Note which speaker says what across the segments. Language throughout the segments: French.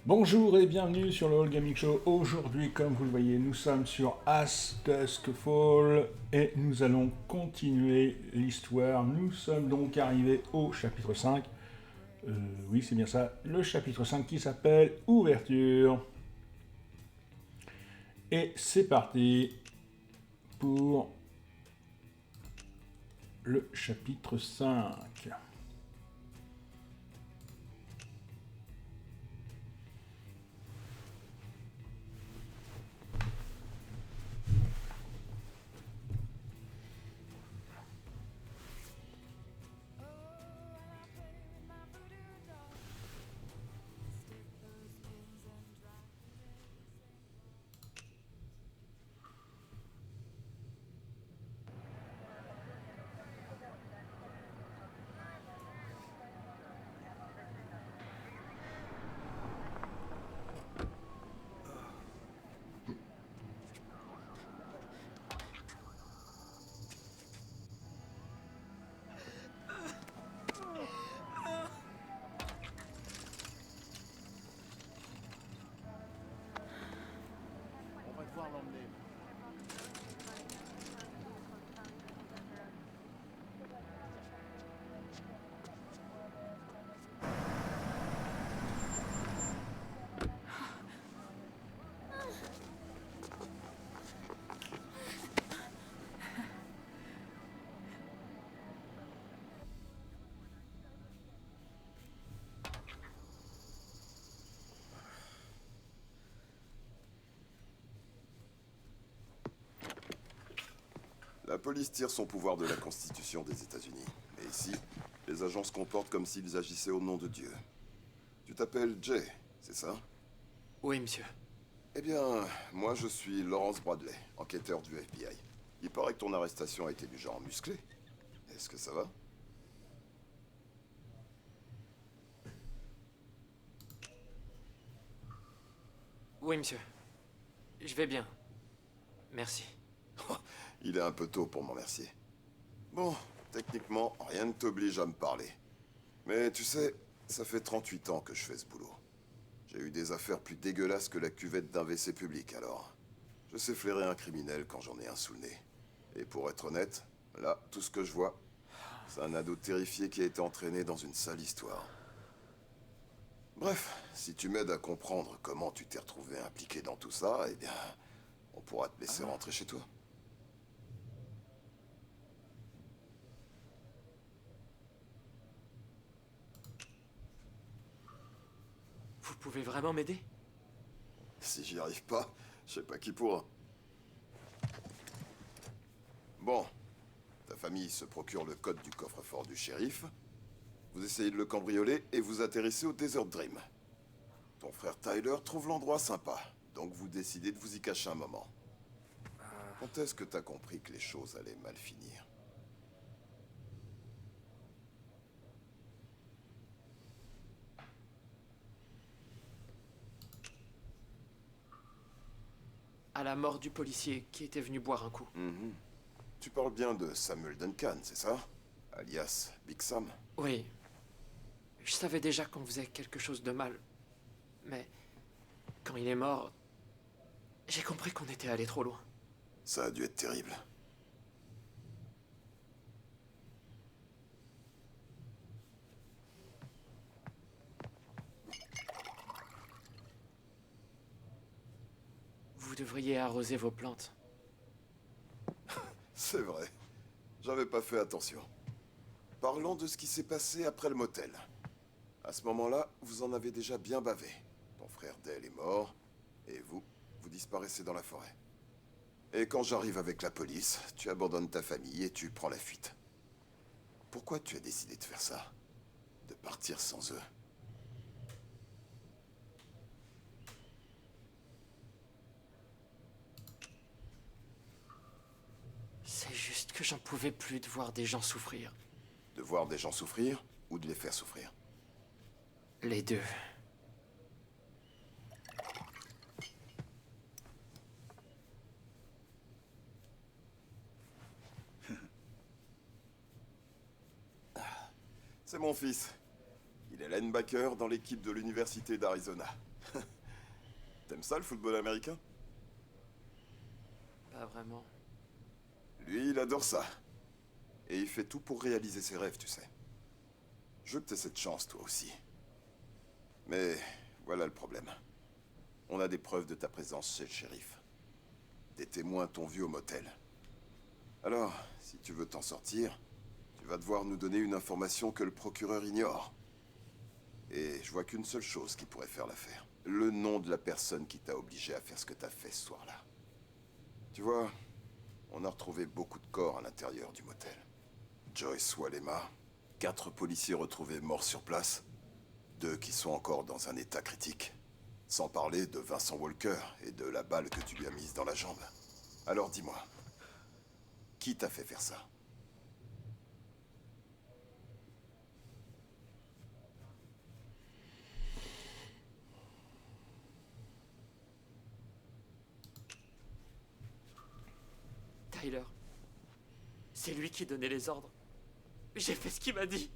Speaker 1: Bonjour et bienvenue sur le All Gaming Show. Aujourd'hui, comme vous le voyez, nous sommes sur As Dusk Fall et nous allons continuer l'histoire. Nous sommes donc arrivés au chapitre 5. Oui, c'est bien ça, le chapitre 5 qui s'appelle Ouverture. Et c'est parti pour le chapitre 5.
Speaker 2: On va devoir l'emmener.
Speaker 3: La police tire son pouvoir de la Constitution des États-Unis. Et ici, les agents se comportent comme s'ils agissaient au nom de Dieu. Tu t'appelles Jay, c'est ça?
Speaker 4: Oui, monsieur.
Speaker 3: Eh bien, moi je suis Lawrence Bradley, enquêteur du FBI. Il paraît que ton arrestation a été du genre musclé. Est-ce que ça va?
Speaker 4: Oui, monsieur. Je vais bien. Merci.
Speaker 3: Il est un peu tôt pour m'en remercier. Bon, techniquement, rien ne t'oblige à me parler. Mais tu sais, ça fait 38 ans que je fais ce boulot. J'ai eu des affaires plus dégueulasses que la cuvette d'un WC public, alors. Je sais flairer un criminel quand j'en ai un sous le nez. Et pour être honnête, là, tout ce que je vois, c'est un ado terrifié qui a été entraîné dans une sale histoire. Bref, si tu m'aides à comprendre comment tu t'es retrouvé impliqué dans tout ça, eh bien, on pourra te laisser rentrer chez toi.
Speaker 4: Vous pouvez vraiment m'aider?
Speaker 3: Si j'y arrive pas, je sais pas qui pourra. Bon, ta famille se procure le code du coffre-fort du shérif. Vous essayez de le cambrioler et vous atterrissez au Desert Dream. Ton frère Tyler trouve l'endroit sympa, donc vous décidez de vous y cacher un moment. Quand est-ce que t'as compris que les choses allaient mal finir?
Speaker 4: À la mort du policier qui était venu boire un coup.
Speaker 3: Tu parles bien de Samuel Duncan, c'est ça? Alias Big Sam.
Speaker 4: Oui. Je savais déjà qu'on faisait quelque chose de mal. Mais quand il est mort, j'ai compris qu'on était allé trop loin.
Speaker 3: Ça a dû être terrible.
Speaker 4: Vous devriez arroser vos plantes.
Speaker 3: C'est vrai. J'avais pas fait attention. Parlons de ce qui s'est passé après le motel. À ce moment-là, vous en avez déjà bien bavé. Ton frère Dale est mort, et vous disparaissez dans la forêt. Et quand j'arrive avec la police, tu abandonnes ta famille et tu prends la fuite. Pourquoi tu as décidé de faire ça? De partir sans eux?
Speaker 4: C'est juste que j'en pouvais plus de voir des gens souffrir.
Speaker 3: De voir des gens souffrir ou de les faire souffrir?
Speaker 4: Les deux.
Speaker 3: C'est mon fils. Il est là linebacker dans l'équipe de l'Université d'Arizona. T'aimes ça, le football américain?
Speaker 4: Pas vraiment.
Speaker 3: Lui, il adore ça. Et il fait tout pour réaliser ses rêves, tu sais. Je veux que t'aies cette chance, toi aussi. Mais voilà le problème. On a des preuves de ta présence chez le shérif. Des témoins t'ont vu au motel. Alors, si tu veux t'en sortir, tu vas devoir nous donner une information que le procureur ignore. Et je vois qu'une seule chose qui pourrait faire l'affaire. Le nom de la personne qui t'a obligé à faire ce que t'as fait ce soir-là. Tu vois, on a retrouvé beaucoup de corps à l'intérieur du motel. Joyce Walema, 4 policiers retrouvés morts sur place, 2 qui sont encore dans un état critique. Sans parler de Vincent Walker et de la balle que tu lui as mise dans la jambe. Alors dis-moi, qui t'a fait faire ça?
Speaker 4: Tyler. C'est lui qui donnait les ordres. J'ai fait ce qu'il m'a dit.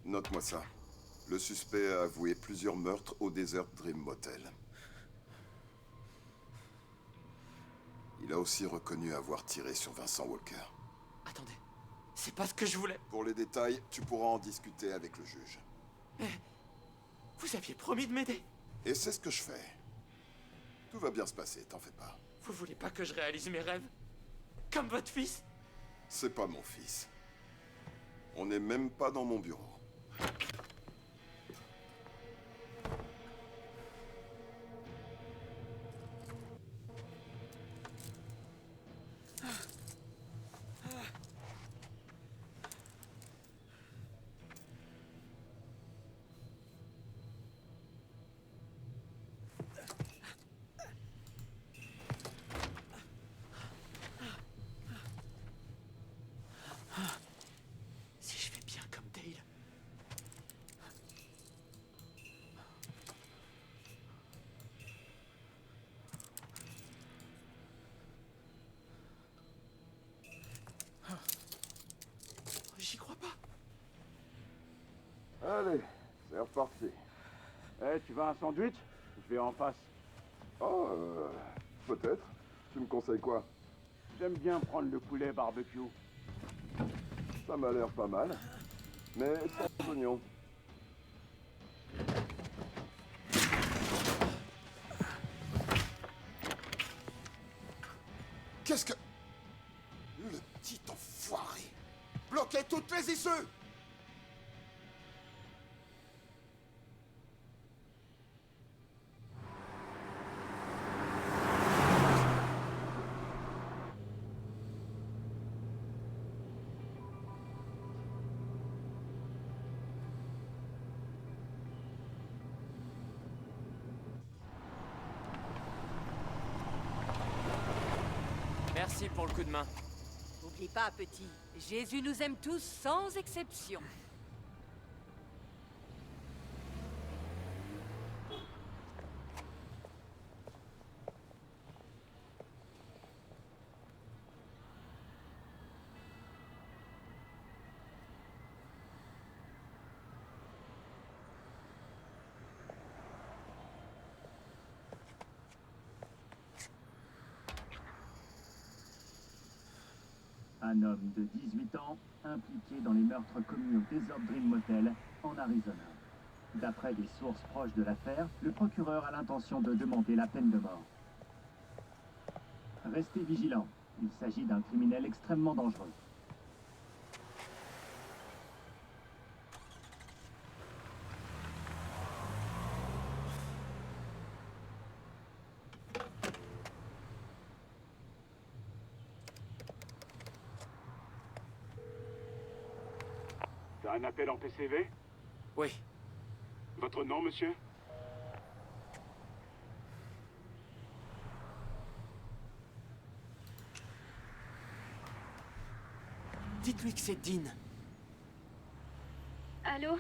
Speaker 3: Note-moi ça. Le suspect a avoué plusieurs meurtres au Desert Dream Motel. Il a aussi reconnu avoir tiré sur Vincent Walker.
Speaker 4: Attendez, c'est pas ce que je voulais.
Speaker 3: Pour les détails, tu pourras en discuter avec le juge.
Speaker 4: Mais vous aviez promis de m'aider.
Speaker 3: Et c'est ce que je fais. Tout va bien se passer, t'en fais pas.
Speaker 4: Vous voulez pas que je réalise mes rêves? Comme votre fils?
Speaker 3: C'est pas mon fils. On n'est même pas dans mon bureau.
Speaker 4: Si je fais bien comme Dale. J'y crois pas.
Speaker 5: Allez, c'est reparti. Eh, tu veux un sandwich? Je vais en face.
Speaker 3: Oh, peut-être. Tu me conseilles quoi?
Speaker 5: J'aime bien prendre le poulet barbecue.
Speaker 3: Ça m'a l'air pas mal. Mais sans oignon. Qu'est-ce que... Le petit enfoiré! Bloquez toutes les issues!
Speaker 4: Merci pour le coup de main.
Speaker 6: N'oublie pas, petit, Jésus nous aime tous sans exception.
Speaker 7: Un homme de 18 ans impliqué dans les meurtres commis au Desert Dream Motel en Arizona. D'après des sources proches de l'affaire, le procureur a l'intention de demander la peine de mort. Restez vigilants, il s'agit d'un criminel extrêmement dangereux.
Speaker 5: T'as un appel en PCV?
Speaker 4: Oui,
Speaker 5: Votre nom, monsieur?
Speaker 4: dites-lui que c'est Dean.
Speaker 8: Allô?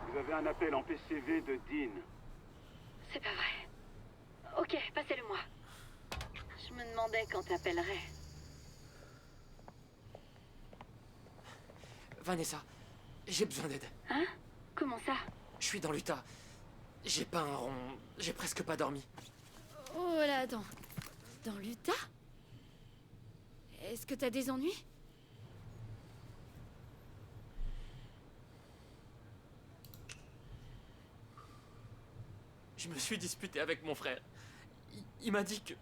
Speaker 5: Vous avez un appel en PCV de Dean.
Speaker 8: C'est pas vrai. Ok, passez-le-moi. Je me demandais quand t'appellerais.
Speaker 4: Vanessa, j'ai besoin d'aide.
Speaker 8: Hein? Comment ça?
Speaker 4: Je suis dans l'Utah. J'ai pas un rond. J'ai presque pas dormi.
Speaker 8: Oh là, attends. Dans l'Utah? Est-ce que t'as des ennuis?
Speaker 4: Je me suis disputé avec mon frère. Il m'a dit que...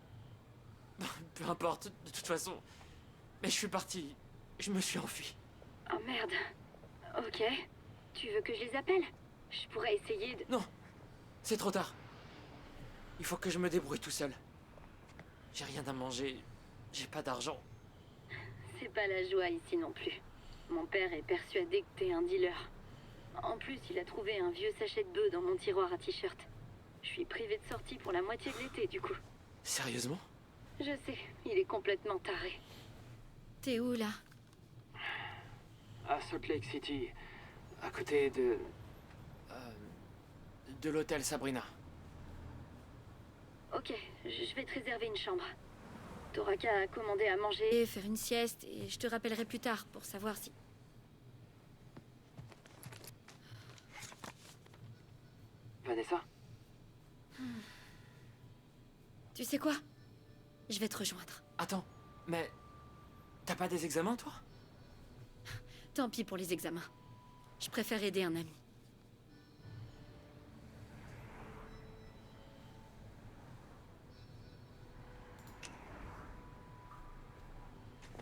Speaker 4: Peu importe, de toute façon. Mais je suis parti. Je me suis enfui.
Speaker 8: Oh merde. Ok. Tu veux que je les appelle? Je pourrais essayer de...
Speaker 4: Non, c'est trop tard. Il faut que je me débrouille tout seul. J'ai rien à manger. J'ai pas d'argent.
Speaker 8: C'est pas la joie ici non plus. Mon père est persuadé que t'es un dealer. En plus, il a trouvé un vieux sachet de bœuf dans mon tiroir à t-shirt. Je suis privée de sortie pour la moitié de l'été, du coup.
Speaker 4: Sérieusement?
Speaker 8: Je sais, il est complètement taré. T'es où, là?
Speaker 4: À Salt Lake City. À côté de... de l'hôtel Sabrina.
Speaker 8: Ok, je vais te réserver une chambre. T'auras qu'à commander à manger, faire une sieste, et je te rappellerai plus tard pour savoir si...
Speaker 4: Vanessa?
Speaker 8: Tu sais quoi? Je vais te rejoindre.
Speaker 4: Attends, mais... T'as pas des examens, toi?
Speaker 8: Tant pis pour les examens. Je préfère aider un ami.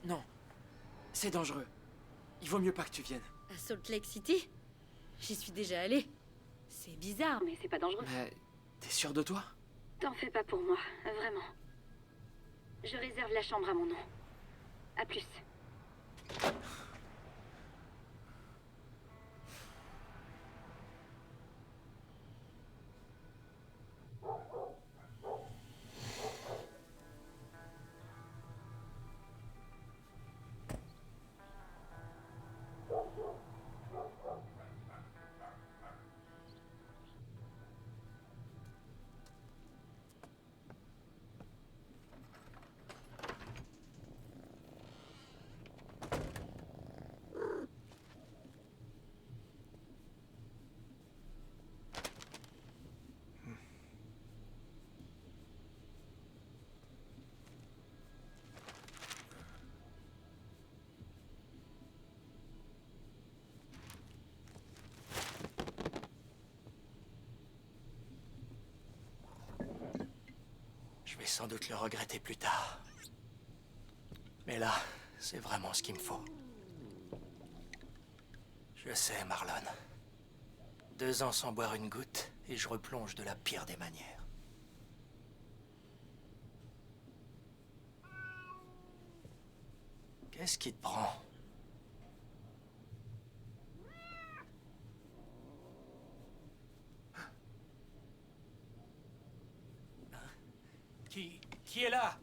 Speaker 4: Non. C'est dangereux. Il vaut mieux pas que tu viennes.
Speaker 8: À Salt Lake City? J'y suis déjà allée. C'est bizarre, mais c'est pas dangereux.
Speaker 4: Mais... T'es sûr de toi?
Speaker 8: T'en fais pas pour moi, vraiment. Je réserve la chambre à mon nom. À plus.
Speaker 9: Je vais sans doute le regretter plus tard. Mais là, c'est vraiment ce qu'il me faut. Je sais, Marlon. 2 ans sans boire une goutte, et je replonge de la pire des manières. Qu'est-ce qui te prend? Qui est là?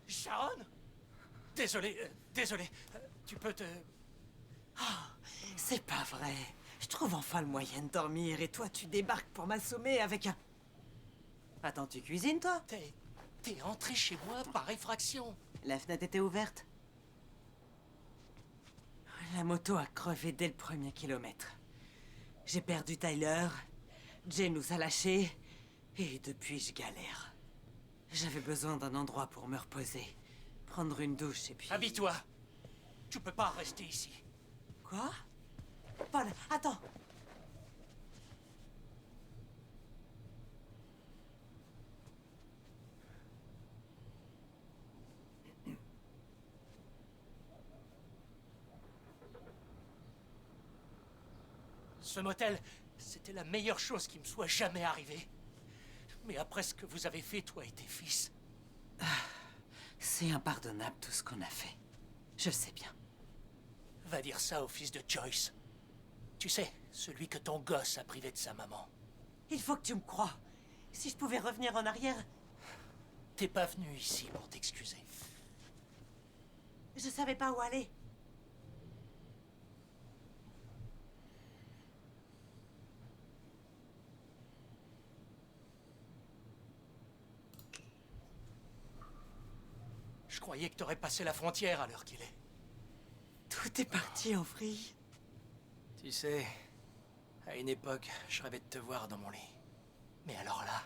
Speaker 9: Sharon? Désolé. Tu peux te...
Speaker 10: C'est pas vrai. Je trouve enfin le moyen de dormir et toi tu débarques pour m'assommer avec un... Attends, tu cuisines toi?
Speaker 9: T'es entré chez moi par effraction.
Speaker 10: La fenêtre était ouverte. La moto a crevé dès le premier kilomètre. J'ai perdu Tyler, Jay nous a lâchés, et depuis je galère. J'avais besoin d'un endroit pour me reposer, prendre une douche et puis...
Speaker 9: Habille-toi. Tu peux pas rester ici.
Speaker 10: Quoi? Paul, attends.
Speaker 9: Ce motel, c'était la meilleure chose qui me soit jamais arrivée. Mais après ce que vous avez fait, toi et tes fils...
Speaker 10: C'est impardonnable tout ce qu'on a fait. Je le sais bien.
Speaker 9: Va dire ça au fils de Joyce. Tu sais, celui que ton gosse a privé de sa maman.
Speaker 10: Il faut que tu me crois. Si je pouvais revenir en arrière...
Speaker 9: T'es pas venu ici pour t'excuser.
Speaker 10: Je savais pas où aller.
Speaker 9: Je croyais que t'aurais passé la frontière à l'heure qu'il est.
Speaker 10: Tout est parti en vrille.
Speaker 9: Tu sais, à une époque, je rêvais de te voir dans mon lit. Mais alors là,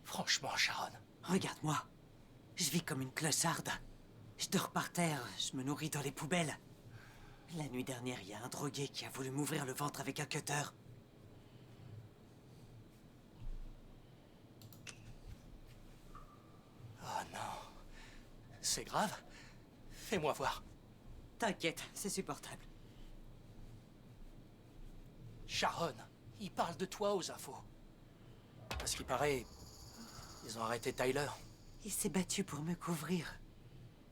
Speaker 9: franchement, Sharon...
Speaker 10: Regarde-moi. Je vis comme une clocharde. Je dors par terre, je me nourris dans les poubelles. La nuit dernière, il y a un drogué qui a voulu m'ouvrir le ventre avec un cutter.
Speaker 9: Oh non. C'est grave? Fais-moi voir.
Speaker 10: T'inquiète, c'est supportable.
Speaker 9: Sharon, il parle de toi aux infos. Parce qu'il paraît, ils ont arrêté Tyler.
Speaker 10: Il s'est battu pour me couvrir.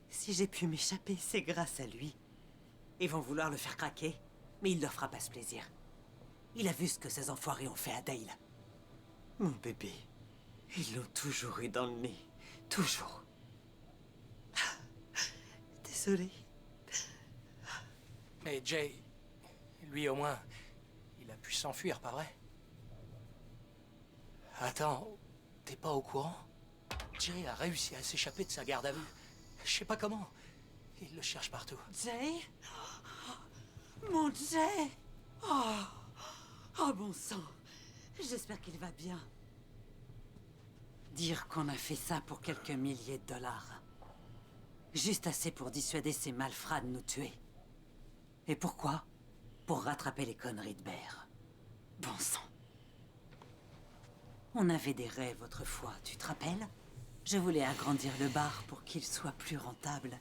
Speaker 10: Si j'ai pu m'échapper, c'est grâce à lui. Ils vont vouloir le faire craquer, mais il leur fera pas ce plaisir. Il a vu ce que ces enfoirés ont fait à Dale. Mon bébé, ils l'ont toujours eu dans le nez. Toujours. Désolée.
Speaker 9: Mais Jay, lui au moins, il a pu s'enfuir, pas vrai? Attends, t'es pas au courant? Jay a réussi à s'échapper de sa garde à vue. Je sais pas comment. Il le cherche partout.
Speaker 10: Jay? Mon Jay! Oh, oh bon sang. J'espère qu'il va bien. Dire qu'on a fait ça pour quelques milliers de dollars. Juste assez pour dissuader ces malfrats de nous tuer. Et pourquoi? Pour rattraper les conneries de Bear. Bon sang. On avait des rêves autrefois, tu te rappelles? Je voulais agrandir le bar pour qu'il soit plus rentable.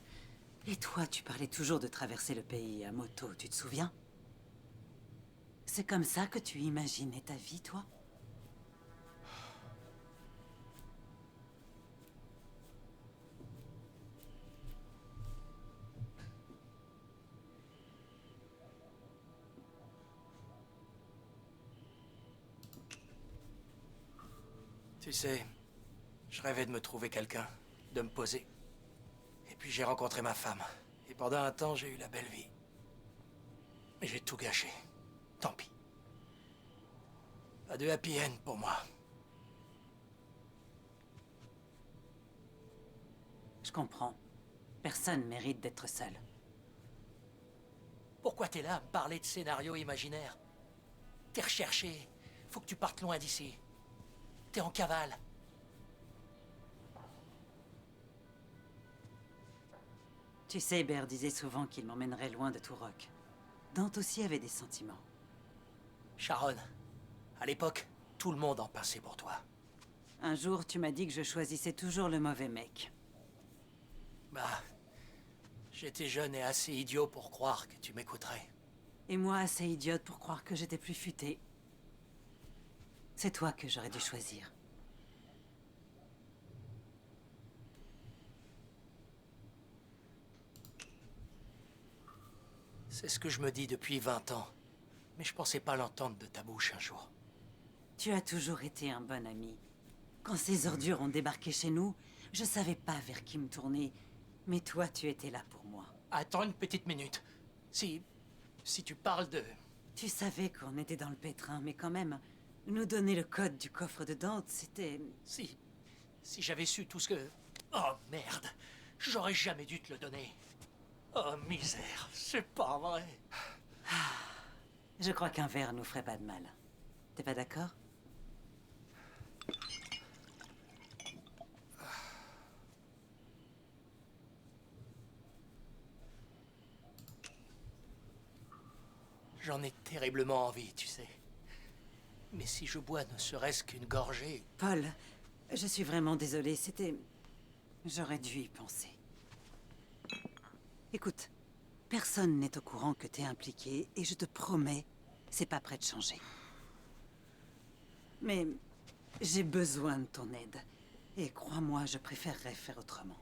Speaker 10: Et toi, tu parlais toujours de traverser le pays à moto, tu te souviens? C'est comme ça que tu imaginais ta vie, toi?
Speaker 9: Tu sais, je rêvais de me trouver quelqu'un, de me poser. Et puis j'ai rencontré ma femme. Et pendant un temps, j'ai eu la belle vie. Mais j'ai tout gâché. Tant pis. Pas de happy end pour moi.
Speaker 10: Je comprends. Personne mérite d'être seul.
Speaker 9: Pourquoi t'es là à me parler de scénarios imaginaires? T'es recherché. Faut que tu partes loin d'ici. T'es en cavale.
Speaker 10: Tu sais, Bear disait souvent qu'il m'emmènerait loin de Turok. Dante aussi avait des sentiments.
Speaker 9: Sharon, à l'époque, tout le monde en passait pour toi.
Speaker 10: Un jour, tu m'as dit que je choisissais toujours le mauvais mec.
Speaker 9: Bah, j'étais jeune et assez idiot pour croire que tu m'écouterais.
Speaker 10: Et moi, assez idiote pour croire que j'étais plus futée. C'est toi que j'aurais dû choisir.
Speaker 9: C'est ce que je me dis depuis 20 ans. Mais je pensais pas l'entendre de ta bouche un jour.
Speaker 10: Tu as toujours été un bon ami. Quand ces ordures ont débarqué chez nous, je savais pas vers qui me tourner. Mais toi, tu étais là pour moi.
Speaker 9: Attends une petite minute. Si tu parles de...
Speaker 10: Tu savais qu'on était dans le pétrin, mais quand même, nous donner le code du coffre de Dante, c'était...
Speaker 9: Si j'avais su tout ce que... Oh merde, j'aurais jamais dû te le donner. Oh misère, c'est pas vrai.
Speaker 10: Je crois qu'un verre nous ferait pas de mal. T'es pas d'accord?
Speaker 9: J'en ai terriblement envie, tu sais. Mais si je bois ne serait-ce qu'une gorgée...
Speaker 10: Paul, je suis vraiment désolée, c'était... J'aurais dû y penser. Écoute, personne n'est au courant que t'es impliqué, et je te promets, c'est pas prêt de changer. Mais j'ai besoin de ton aide, et crois-moi, je préférerais faire autrement.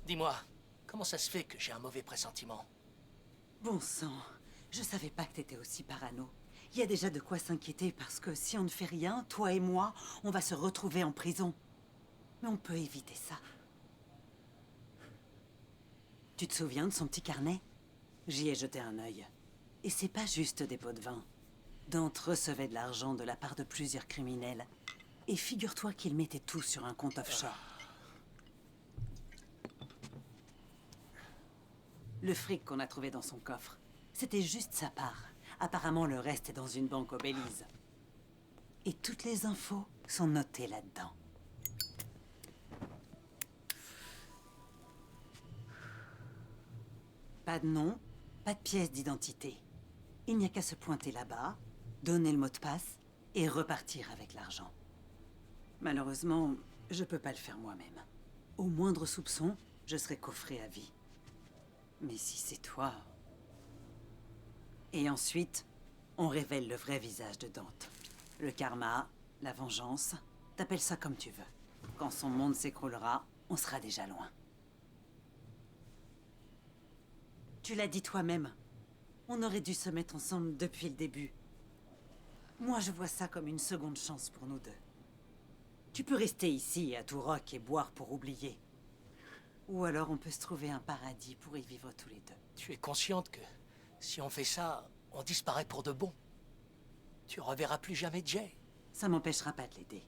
Speaker 9: Dis-moi, comment ça se fait que j'ai un mauvais pressentiment?
Speaker 10: Bon sang, je savais pas que t'étais aussi parano. Il y a déjà de quoi s'inquiéter parce que si on ne fait rien, toi et moi, on va se retrouver en prison. Mais on peut éviter ça. Tu te souviens de son petit carnet? J'y ai jeté un œil. Et c'est pas juste des pots de vin. Dante recevait de l'argent de la part de plusieurs criminels. Et figure-toi qu'il mettait tout sur un compte offshore. Le fric qu'on a trouvé dans son coffre, c'était juste sa part. Apparemment, le reste est dans une banque au Belize. Et toutes les infos sont notées là-dedans. Pas de nom, pas de pièce d'identité. Il n'y a qu'à se pointer là-bas, donner le mot de passe et repartir avec l'argent. Malheureusement, je peux pas le faire moi-même. Au moindre soupçon, je serai coffré à vie. Mais si c'est toi... Et ensuite, on révèle le vrai visage de Dante. Le karma, la vengeance, t'appelles ça comme tu veux. Quand son monde s'écroulera, on sera déjà loin. Tu l'as dit toi-même. On aurait dû se mettre ensemble depuis le début. Moi, je vois ça comme une seconde chance pour nous deux. Tu peux rester ici, à Turok, et boire pour oublier. Ou alors on peut se trouver un paradis pour y vivre tous les deux.
Speaker 9: Tu es consciente que si on fait ça, on disparaît pour de bon. Tu reverras plus jamais Jay.
Speaker 10: Ça m'empêchera pas de l'aider.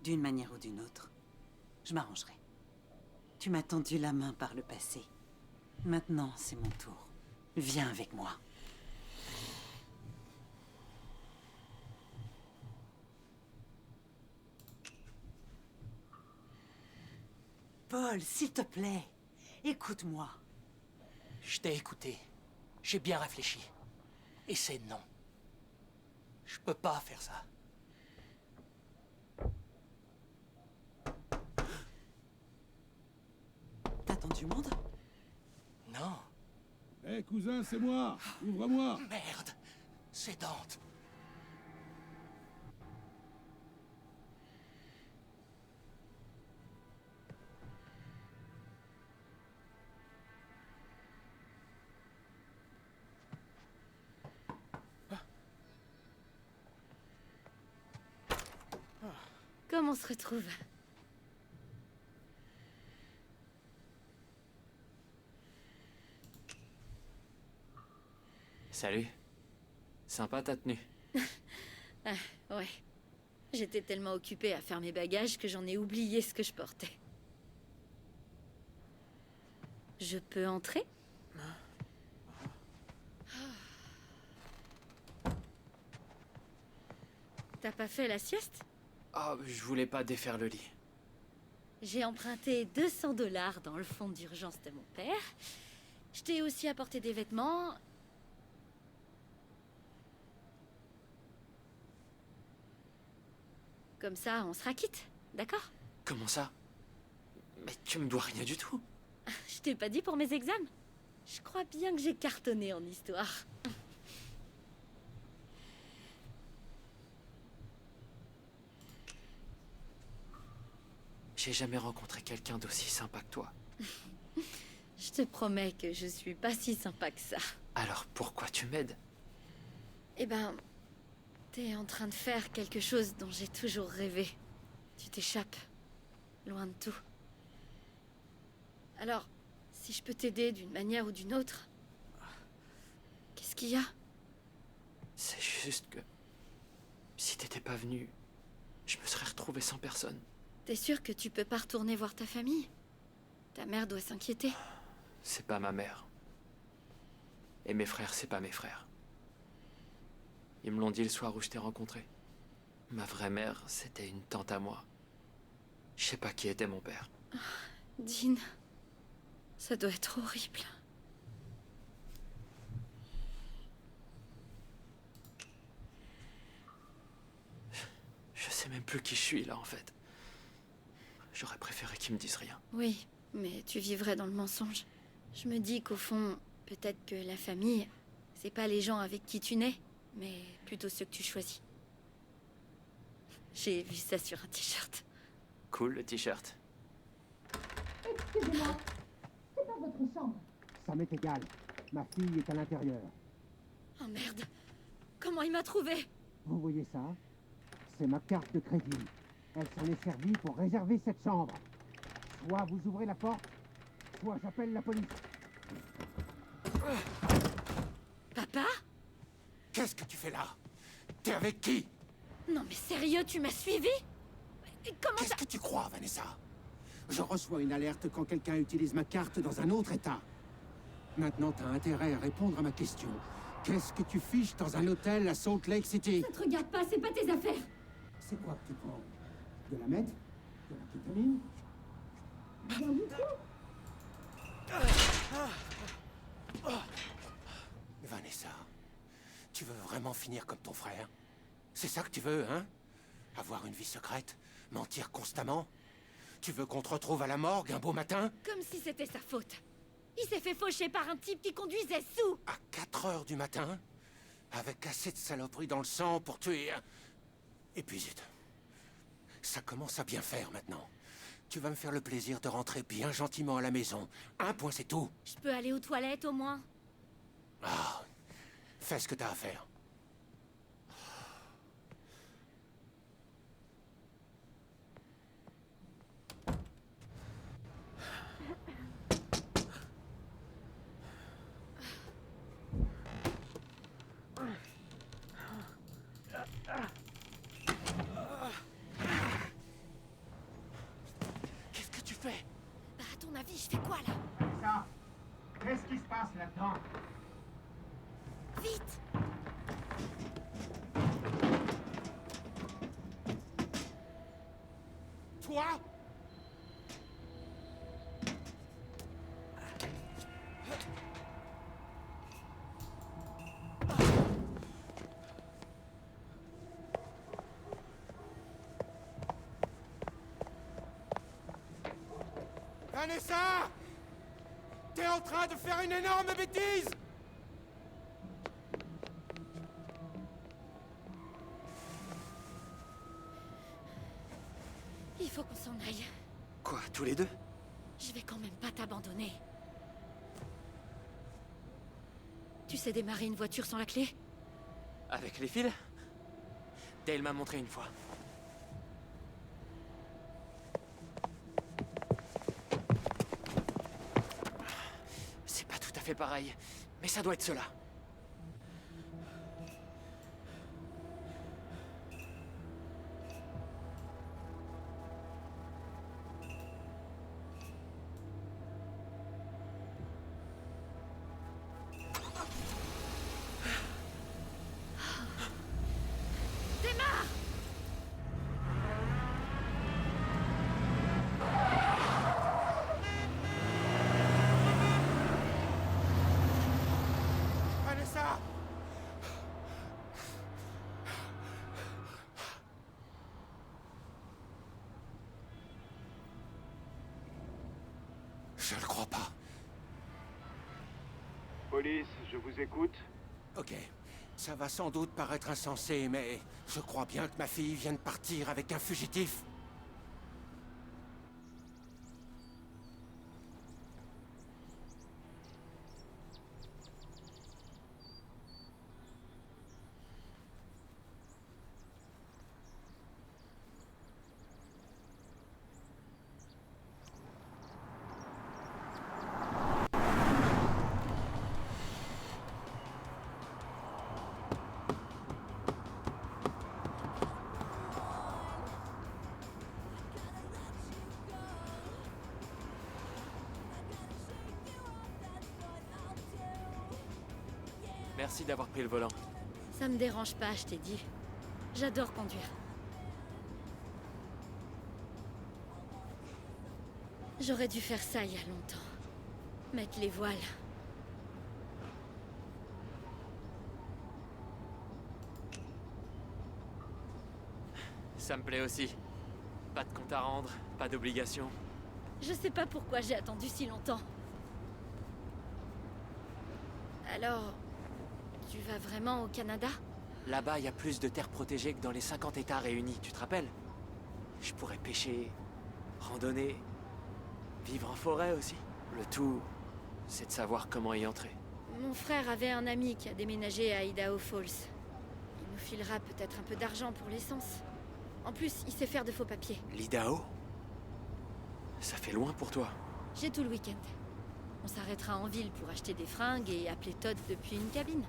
Speaker 10: D'une manière ou d'une autre. Je m'arrangerai. Tu m'as tendu la main par le passé. Maintenant, c'est mon tour. Viens avec moi. Paul, s'il te plaît, écoute-moi.
Speaker 9: Je t'ai écouté. J'ai bien réfléchi. Et c'est non. Je peux pas faire ça.
Speaker 10: T'attends du monde?
Speaker 9: Non.
Speaker 5: Hé, cousin, c'est moi. Ouvre-moi.
Speaker 9: Merde. C'est Dante.
Speaker 8: Comment on se retrouve?
Speaker 4: Salut. Sympa ta tenue.
Speaker 8: Ah, ouais. J'étais tellement occupée à faire mes bagages que j'en ai oublié ce que je portais. Je peux entrer? T'as pas fait la sieste?
Speaker 4: Ah, je voulais pas défaire le lit.
Speaker 8: J'ai emprunté 200 $ dans le fonds d'urgence de mon père. Je t'ai aussi apporté des vêtements. Comme ça, on sera quitte, d'accord?
Speaker 4: Comment ça? Mais tu me dois rien du tout.
Speaker 8: Je t'ai pas dit pour mes examens. Je crois bien que j'ai cartonné en histoire.
Speaker 4: J'ai jamais rencontré quelqu'un d'aussi sympa que toi.
Speaker 8: Je te promets que je suis pas si sympa que ça.
Speaker 4: Alors pourquoi tu m'aides?
Speaker 8: Eh ben, t'es en train de faire quelque chose dont j'ai toujours rêvé. Tu t'échappes, loin de tout. Alors, si je peux t'aider d'une manière ou d'une autre... Qu'est-ce qu'il y a?
Speaker 4: C'est juste que... si t'étais pas venu, je me serais retrouvé sans personne.
Speaker 8: T'es sûr que tu peux pas retourner voir ta famille? Ta mère doit s'inquiéter.
Speaker 4: C'est pas ma mère. Et mes frères, c'est pas mes frères. Ils me l'ont dit le soir où je t'ai rencontré. Ma vraie mère, c'était une tante à moi. Je sais pas qui était mon père.
Speaker 8: Dean, ça doit être horrible.
Speaker 4: Je sais même plus qui je suis là en fait. J'aurais préféré qu'ils me disent rien.
Speaker 8: Oui, mais tu vivrais dans le mensonge. Je me dis qu'au fond, peut-être que la famille, c'est pas les gens avec qui tu nais, mais plutôt ceux que tu choisis. J'ai vu ça sur un t-shirt.
Speaker 4: Cool le t-shirt.
Speaker 11: Excusez-moi. chambre. Ça m'est égal. Ma fille est à l'intérieur.
Speaker 8: Oh merde. Comment il m'a trouvé?
Speaker 11: Vous voyez ça? C'est ma carte de crédit. Elle s'en est servie pour réserver cette chambre. Soit vous ouvrez la porte, soit j'appelle la police.
Speaker 8: Papa?
Speaker 9: Qu'est-ce que tu fais là? T'es avec qui?
Speaker 8: Non mais sérieux, tu m'as suivi? Comment ça...
Speaker 9: Qu'est-ce que tu crois, Vanessa?
Speaker 11: Je reçois une alerte quand quelqu'un utilise ma carte dans un autre état. Maintenant, t'as intérêt à répondre à ma question. Qu'est-ce que tu fiches dans un hôtel à Salt Lake City?
Speaker 8: Ça te regarde pas, c'est pas tes affaires.
Speaker 11: C'est quoi que tu prends? De la meth? De la kétamine? Rien du tout.
Speaker 9: Vanessa, tu veux vraiment finir comme ton frère? C'est ça que tu veux, hein? Avoir une vie secrète? Mentir constamment? Tu veux qu'on te retrouve à la morgue un beau matin?
Speaker 8: Comme si c'était sa faute. Il s'est fait faucher par un type qui conduisait sous.
Speaker 9: À 4 heures du matin? Avec assez de saloperie dans le sang pour tuer un... Et puis zut. Ça commence à bien faire maintenant. Tu vas me faire le plaisir de rentrer bien gentiment à la maison. Un point, c'est tout.
Speaker 8: Je peux aller aux toilettes au moins?
Speaker 9: Ah, fais ce que t'as à faire. Qu'est-ce que tu fais?
Speaker 8: Bah à ton avis, je fais quoi là?
Speaker 11: Ça, qu'est-ce qui se passe là-dedans?
Speaker 8: Vite!
Speaker 9: Toi? Vanessa! T'es en train de faire une énorme bêtise!
Speaker 8: Il faut qu'on s'en aille.
Speaker 4: Quoi, tous les deux?
Speaker 8: Je vais quand même pas t'abandonner. Tu sais démarrer une voiture sans la clé?
Speaker 4: Avec les fils? Dale m'a montré une fois. C'est pas tout à fait pareil, mais ça doit être cela.
Speaker 8: Démarre!
Speaker 9: Vanessa! Je le crois pas.
Speaker 5: Police, je vous écoute.
Speaker 9: Ok. Ça va sans doute paraître insensé, mais je crois bien que ma fille vient de partir avec un fugitif.
Speaker 4: Merci d'avoir pris le volant.
Speaker 8: Ça me dérange pas, je t'ai dit. J'adore conduire. J'aurais dû faire ça il y a longtemps. Mettre les voiles.
Speaker 4: Ça me plaît aussi. Pas de compte à rendre, pas d'obligation.
Speaker 8: Je sais pas pourquoi j'ai attendu si longtemps. Alors, tu vas vraiment au Canada?
Speaker 4: Là-bas, il y a plus de terres protégées que dans les 50 États réunis, tu te rappelles? Je pourrais pêcher, randonner, vivre en forêt aussi. Le tout c'est de savoir comment y entrer.
Speaker 8: Mon frère avait un ami qui a déménagé à Idaho Falls. Il nous filera peut-être un peu d'argent pour l'essence. En plus, il sait faire de faux papiers.
Speaker 4: L'Idaho? Ça fait loin pour toi.
Speaker 8: J'ai tout le week-end. On s'arrêtera en ville pour acheter des fringues et appeler Todd depuis une cabine.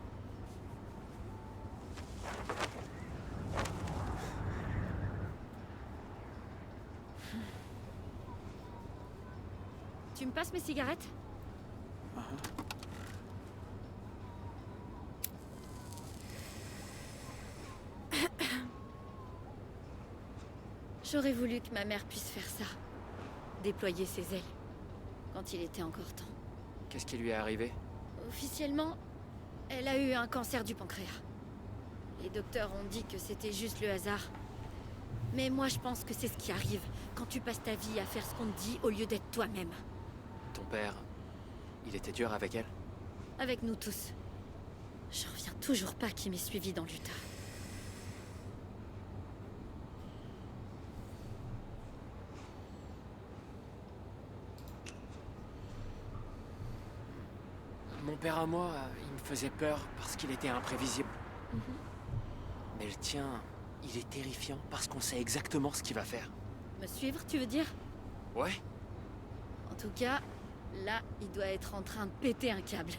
Speaker 8: Tu me passes mes cigarettes? J'aurais voulu que ma mère puisse faire ça. Déployer ses ailes. Quand il était encore temps.
Speaker 4: Qu'est-ce qui lui est arrivé?
Speaker 8: Officiellement, elle a eu un cancer du pancréas. Les docteurs ont dit que c'était juste le hasard. Mais moi, je pense que c'est ce qui arrive quand tu passes ta vie à faire ce qu'on te dit au lieu d'être toi-même.
Speaker 4: Ton père, il était dur avec elle?
Speaker 8: Avec nous tous. Je reviens toujours pas qui m'ait suivi dans l'Utah.
Speaker 4: Mon père à moi, il me faisait peur parce qu'il était imprévisible. Mais le tien, il est terrifiant parce qu'on sait exactement ce qu'il va faire.
Speaker 8: Me suivre, tu veux dire?
Speaker 4: Ouais?
Speaker 8: En tout cas, là, il doit être en train de péter un câble.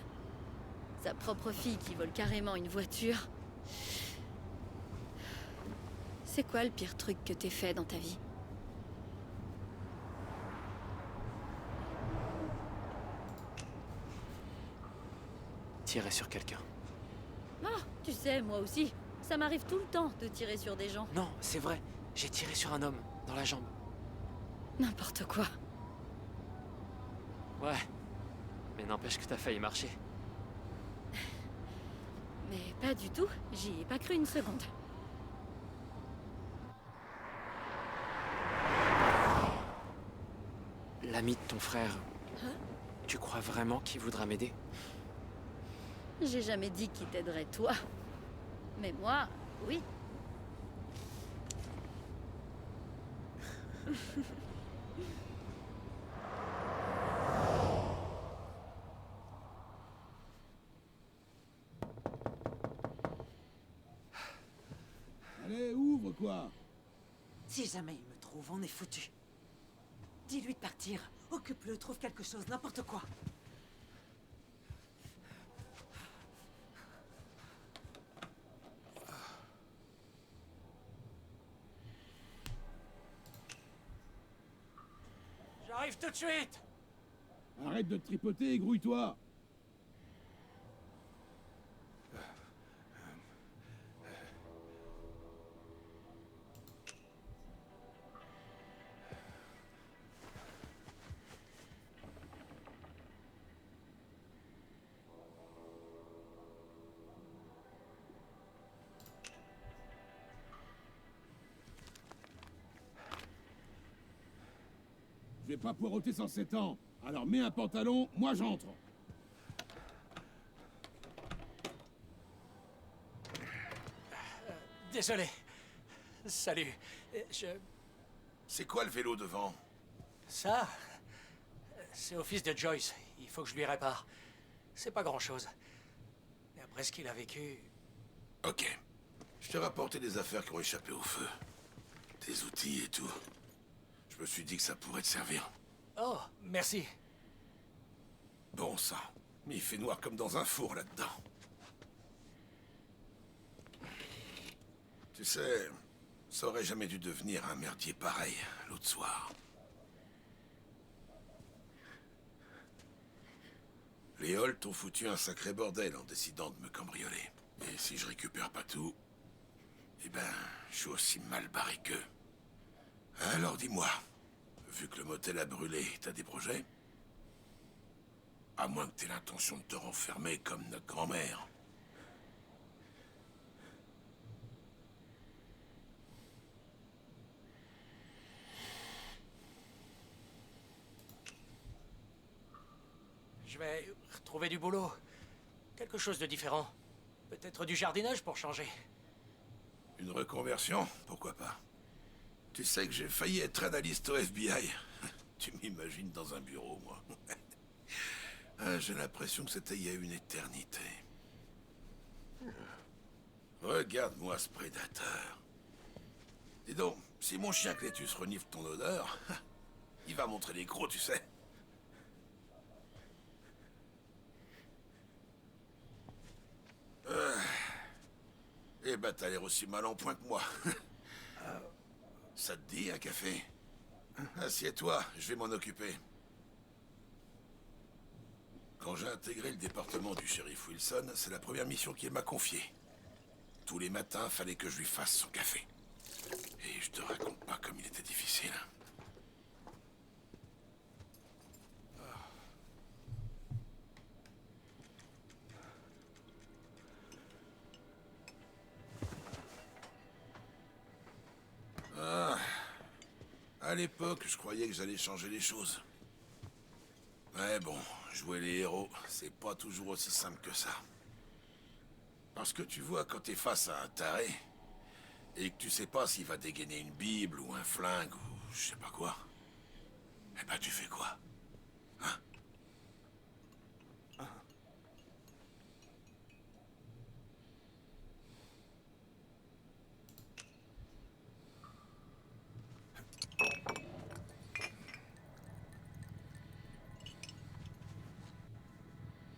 Speaker 8: Sa propre fille qui vole carrément une voiture. C'est quoi le pire truc que t'aies fait dans ta vie?
Speaker 4: Tirer sur quelqu'un.
Speaker 8: Ah, tu sais, moi aussi. Ça m'arrive tout le temps de tirer sur des gens.
Speaker 4: Non, c'est vrai. J'ai tiré sur un homme, dans la jambe.
Speaker 8: N'importe quoi.
Speaker 4: Ouais. Mais n'empêche que t'as failli marcher.
Speaker 8: Mais pas du tout. J'y ai pas cru une seconde.
Speaker 4: L'ami de ton frère,
Speaker 8: Hein?
Speaker 4: tu crois vraiment qu'il voudra m'aider?
Speaker 8: J'ai jamais dit qu'il t'aiderait toi. Mais moi, oui.
Speaker 11: Allez, ouvre quoi!
Speaker 10: Si jamais il me trouve, on est foutu. Dis-lui de partir. Occupe-le, trouve quelque chose, n'importe quoi.
Speaker 9: J'arrive tout de suite!
Speaker 11: Arrête de tripoter et grouille-toi! Je vais pas poireauter 107 ans. Alors mets un pantalon, moi j'entre.
Speaker 9: Désolé. Salut.
Speaker 3: C'est quoi le vélo devant?
Speaker 9: Ça, c'est au fils de Joyce. Il faut que je lui répare. C'est pas grand-chose. Mais après ce qu'il a vécu...
Speaker 3: Ok. Je t'ai rapporté des affaires qui ont échappé au feu. Des outils et tout. Je me suis dit que ça pourrait te servir.
Speaker 9: Oh, merci.
Speaker 3: Bon sang. Mais il fait noir comme dans un four là-dedans. Tu sais, ça aurait jamais dû devenir un merdier pareil l'autre soir. Les Holt ont foutu un sacré bordel en décidant de me cambrioler. Et si je récupère pas tout, eh ben, je suis aussi mal barré qu'eux. Alors dis-moi, vu que le motel a brûlé, t'as des projets? À moins que t'aies l'intention de te renfermer comme notre grand-mère.
Speaker 9: Je vais retrouver du boulot. Quelque chose de différent. Peut-être du jardinage pour changer.
Speaker 3: Une reconversion? Pourquoi pas? Tu sais que j'ai failli être analyste au FBI. Tu m'imagines dans un bureau, moi.
Speaker 12: J'ai l'impression que c'était il y a une éternité. Regarde-moi ce prédateur. Dis donc, si mon chien Clétus renifle ton odeur, il va montrer les crocs, tu sais. Eh ben, t'as l'air aussi mal en point que moi. Ça te dit, un café? Assieds-toi, je vais m'en occuper. Quand j'ai intégré le département du shérif Wilson, c'est la première mission qu'il m'a confiée. Tous les matins, fallait que je lui fasse son café. Et je te raconte pas comme il était difficile. À l'époque, je croyais que j'allais changer les choses. Ouais, bon, jouer les héros, c'est pas toujours aussi simple que ça. Parce que tu vois, quand t'es face à un taré, et que tu sais pas s'il va dégainer une bible ou un flingue ou je sais pas quoi, eh ben tu fais quoi? Hein?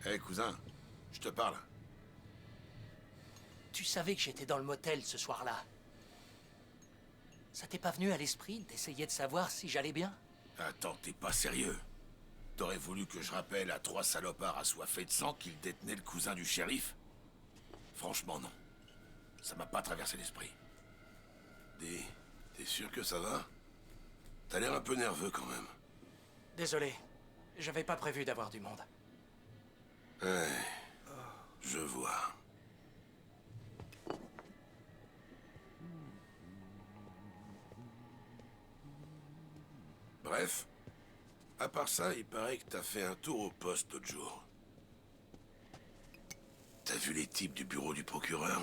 Speaker 12: Hé, cousin, je te parle.
Speaker 9: Tu savais que j'étais dans le motel ce soir-là. Ça t'est pas venu à l'esprit d'essayer de savoir si j'allais bien?
Speaker 12: Attends, t'es pas sérieux? T'aurais voulu que je rappelle à 3 salopards assoiffés de sang qu'ils détenaient le cousin du shérif? Franchement, non. Ça m'a pas traversé l'esprit. Dis, t'es sûr que ça va? T'as l'air un peu nerveux quand même.
Speaker 9: Désolé, j'avais pas prévu d'avoir du monde.
Speaker 12: Ouais, je vois. Bref, à part ça, il paraît que t'as fait un tour au poste l'autre jour. T'as vu les types du bureau du procureur?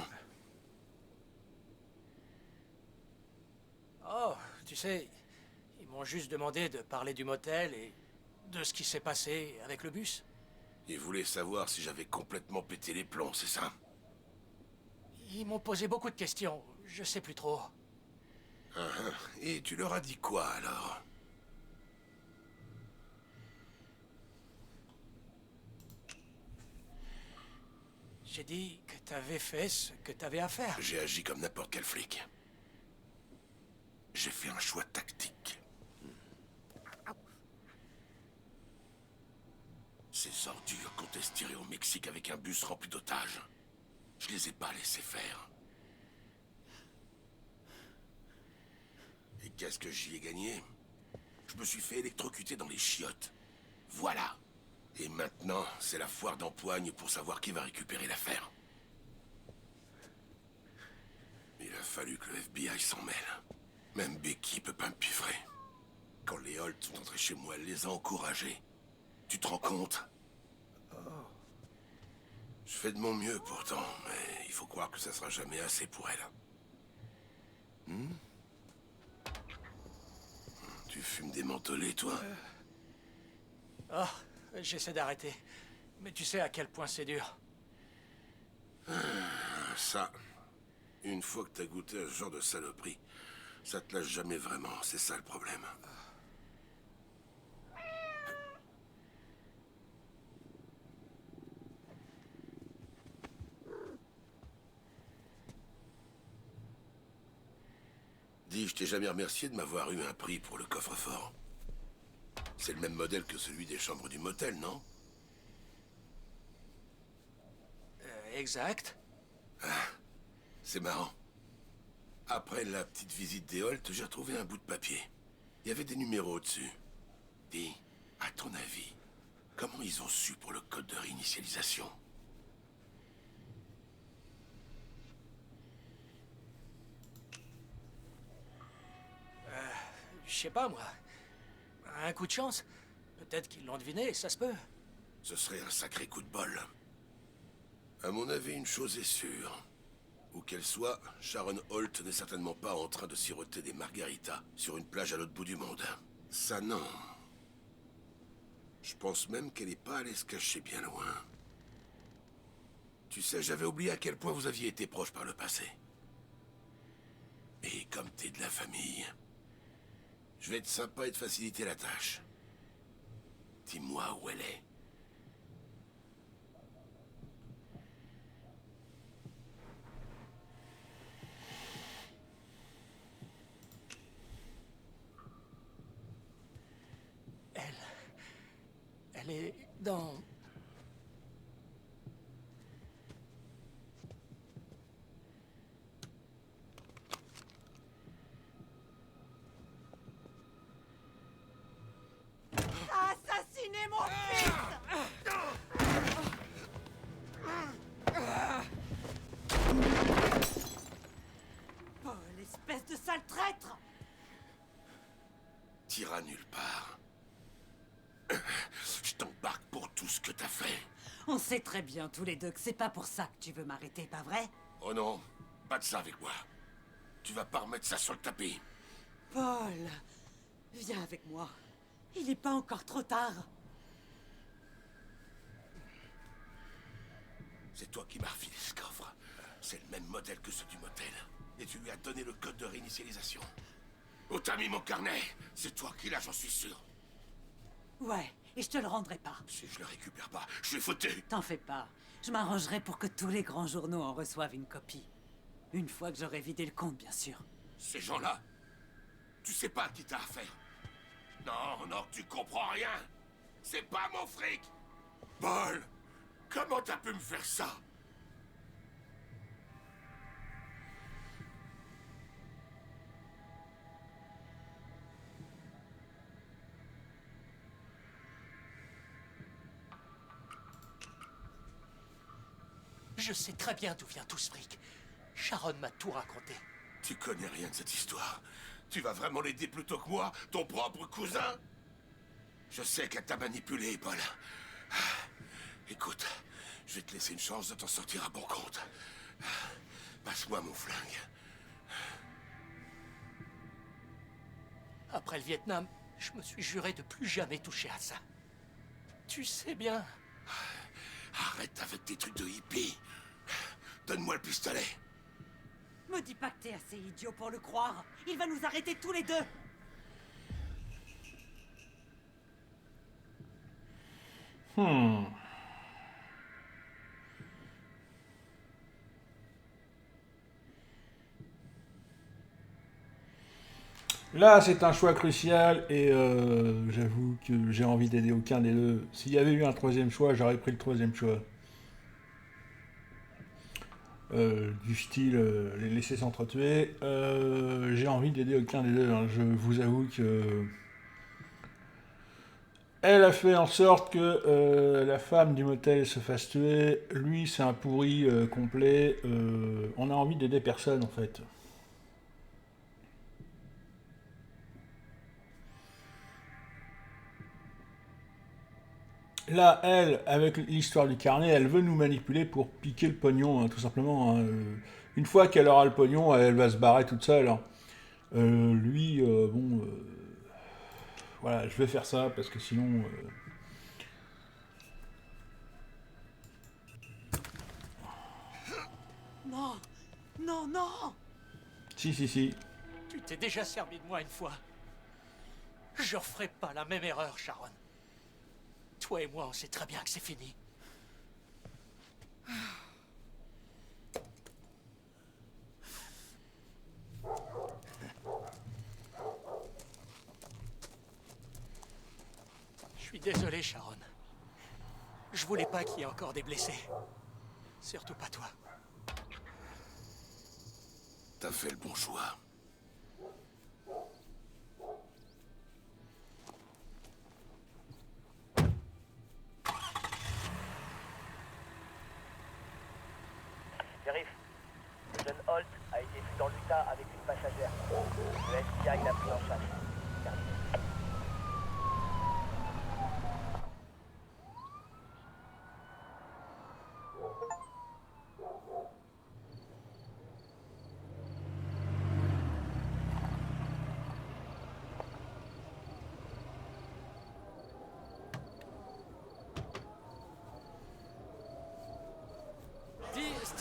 Speaker 9: Oh, tu sais, ils m'ont juste demandé de parler du motel et de ce qui s'est passé avec le bus.
Speaker 12: Ils voulaient savoir si j'avais complètement pété les plombs, c'est ça?
Speaker 9: Ils m'ont posé beaucoup de questions, je sais plus trop.
Speaker 12: Et tu leur as dit quoi, alors?
Speaker 9: J'ai dit que t'avais fait ce que t'avais à faire.
Speaker 12: J'ai agi comme n'importe quel flic. J'ai fait un choix tactique. Ces ordures qu'on t'a tirées au Mexique avec un bus rempli d'otages, je les ai pas laissés faire. Et qu'est-ce que j'y ai gagné? Je me suis fait électrocuter dans les chiottes. Voilà. Et maintenant, c'est la foire d'empoigne pour savoir qui va récupérer l'affaire. Il a fallu que le FBI s'en mêle. Même Becky peut pas me piffrer. Quand les Holt sont entrés chez moi, elle les a encouragés. Tu te rends compte? Je fais de mon mieux pourtant, mais il faut croire que ça sera jamais assez pour elle. Tu fumes des mentholés, toi?
Speaker 9: Oh, j'essaie d'arrêter. Mais tu sais à quel point c'est dur.
Speaker 12: Ça, une fois que t'as goûté à ce genre de saloperie, ça te lâche jamais vraiment, c'est ça le problème. Dis, je t'ai jamais remercié de m'avoir eu un prix pour le coffre-fort. C'est le même modèle que celui des chambres du motel, non?
Speaker 9: Exact.
Speaker 12: C'est marrant. Après la petite visite des Holt, j'ai retrouvé un bout de papier. Il y avait des numéros dessus. Dis, à ton avis, comment ils ont su pour le code de réinitialisation?
Speaker 9: Je sais pas, moi. Un coup de chance. Peut-être qu'ils l'ont deviné, ça se peut.
Speaker 12: Ce serait un sacré coup de bol. À mon avis, une chose est sûre. Où qu'elle soit, Sharon Holt n'est certainement pas en train de siroter des margaritas sur une plage à l'autre bout du monde. Ça, non. Je pense même qu'elle n'est pas allée se cacher bien loin. Tu sais, j'avais oublié à quel point vous aviez été proches par le passé. Et comme t'es de la famille, je vais être sympa et te faciliter la tâche. Dis-moi où elle est.
Speaker 9: Elle est dans...
Speaker 10: T'as assassiné mon fils! Oh, l'espèce de sale traître!
Speaker 12: T'iras nulle part. Je t'embarque pour tout ce que t'as fait.
Speaker 10: On sait très bien tous les deux que c'est pas pour ça que tu veux m'arrêter, pas vrai?
Speaker 12: Oh non, pas de ça avec moi. Tu vas pas remettre ça sur le tapis.
Speaker 10: Paul, viens avec moi. Il n'est pas encore trop tard.
Speaker 12: C'est toi qui m'as refilé ce coffre. C'est le même modèle que ceux du motel. Et tu lui as donné le code de réinitialisation. Où t'as mis mon carnet? C'est toi qui l'as, j'en suis sûr.
Speaker 10: Ouais, et je te le rendrai pas.
Speaker 12: Si je le récupère pas, je suis foutu.
Speaker 10: T'en fais pas. Je m'arrangerai pour que tous les grands journaux en reçoivent une copie. Une fois que j'aurai vidé le compte, bien sûr.
Speaker 12: Ces gens-là, tu sais pas à qui t'as affaire. Non, non, tu comprends rien. C'est pas mon fric. Paul, comment t'as pu me faire ça?
Speaker 9: Je sais très bien d'où vient tout ce fric. Sharon m'a tout raconté.
Speaker 12: Tu connais rien de cette histoire. Tu vas vraiment l'aider plutôt que moi, ton propre cousin? Je sais qu'elle t'a manipulé, Paul. Écoute, je vais te laisser une chance de t'en sortir à bon compte. Passe-moi mon flingue.
Speaker 9: Après le Vietnam, je me suis juré de plus jamais toucher à ça. Tu sais bien.
Speaker 12: Arrête avec tes trucs de hippie. Donne-moi le pistolet.
Speaker 10: Me dis pas que t'es assez idiot pour le croire. Il va nous arrêter tous les deux.
Speaker 1: Là, c'est un choix crucial et j'avoue que j'ai envie d'aider aucun des deux. S'il y avait eu un troisième choix, j'aurais pris le troisième choix. Du style les laisser s'entretuer. J'ai envie d'aider aucun des deux. Hein. Je vous avoue que elle a fait en sorte que la femme du motel se fasse tuer. Lui, c'est un pourri complet. On a envie d'aider personne en fait. Là, elle, avec l'histoire du carnet, elle veut nous manipuler pour piquer le pognon, hein, tout simplement. Hein. Une fois qu'elle aura le pognon, elle va se barrer toute seule. Hein. Lui, bon... voilà, je vais faire ça, parce que sinon...
Speaker 10: Non, non, non.
Speaker 1: Si.
Speaker 9: Tu t'es déjà servi de moi une fois. Je referai pas la même erreur, Sharon. Toi et moi, on sait très bien que c'est fini. Je suis désolé, Sharon. Je voulais pas qu'il y ait encore des blessés. Surtout pas toi.
Speaker 12: T'as fait le bon choix.
Speaker 13: Shérif, le jeune Holt a été vu dans l'Utah avec une passagère. Le FBI l'a pris en charge. Terminé.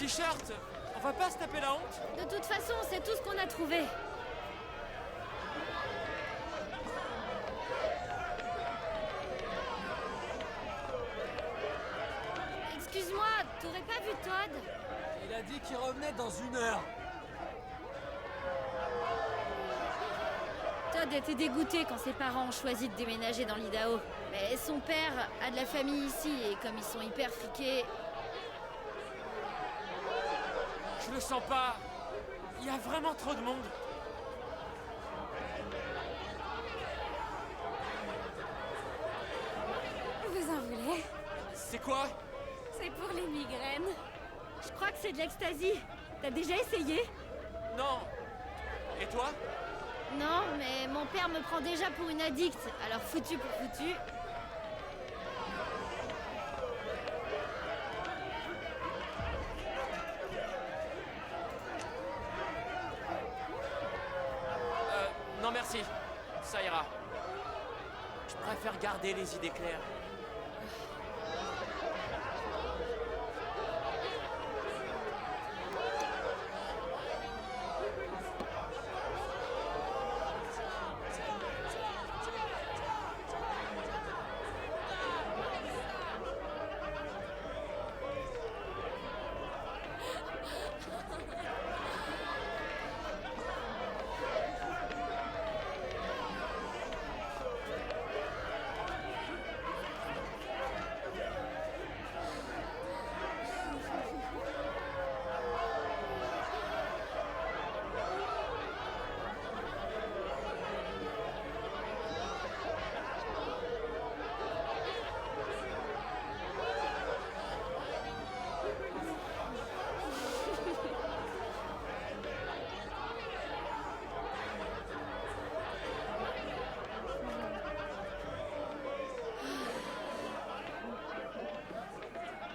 Speaker 4: t-shirt! On va pas se taper la honte?
Speaker 8: De toute façon, c'est tout ce qu'on a trouvé. Excuse-moi, t'aurais pas vu Todd?
Speaker 4: Il a dit qu'il revenait dans 1 heure.
Speaker 8: Todd était dégoûté quand ses parents ont choisi de déménager dans l'Idaho. Mais son père a de la famille ici et comme ils sont hyper friqués...
Speaker 4: Je le sens pas. Il y a vraiment trop de monde.
Speaker 8: Vous en voulez?
Speaker 4: C'est quoi?
Speaker 8: C'est pour les migraines. Je crois que c'est de l'ecstasy. T'as déjà essayé?
Speaker 4: Non. Et toi?
Speaker 8: Non, mais mon père me prend déjà pour une addict, alors foutu pour foutu.
Speaker 4: Non merci. Ça ira. Je préfère garder les idées claires.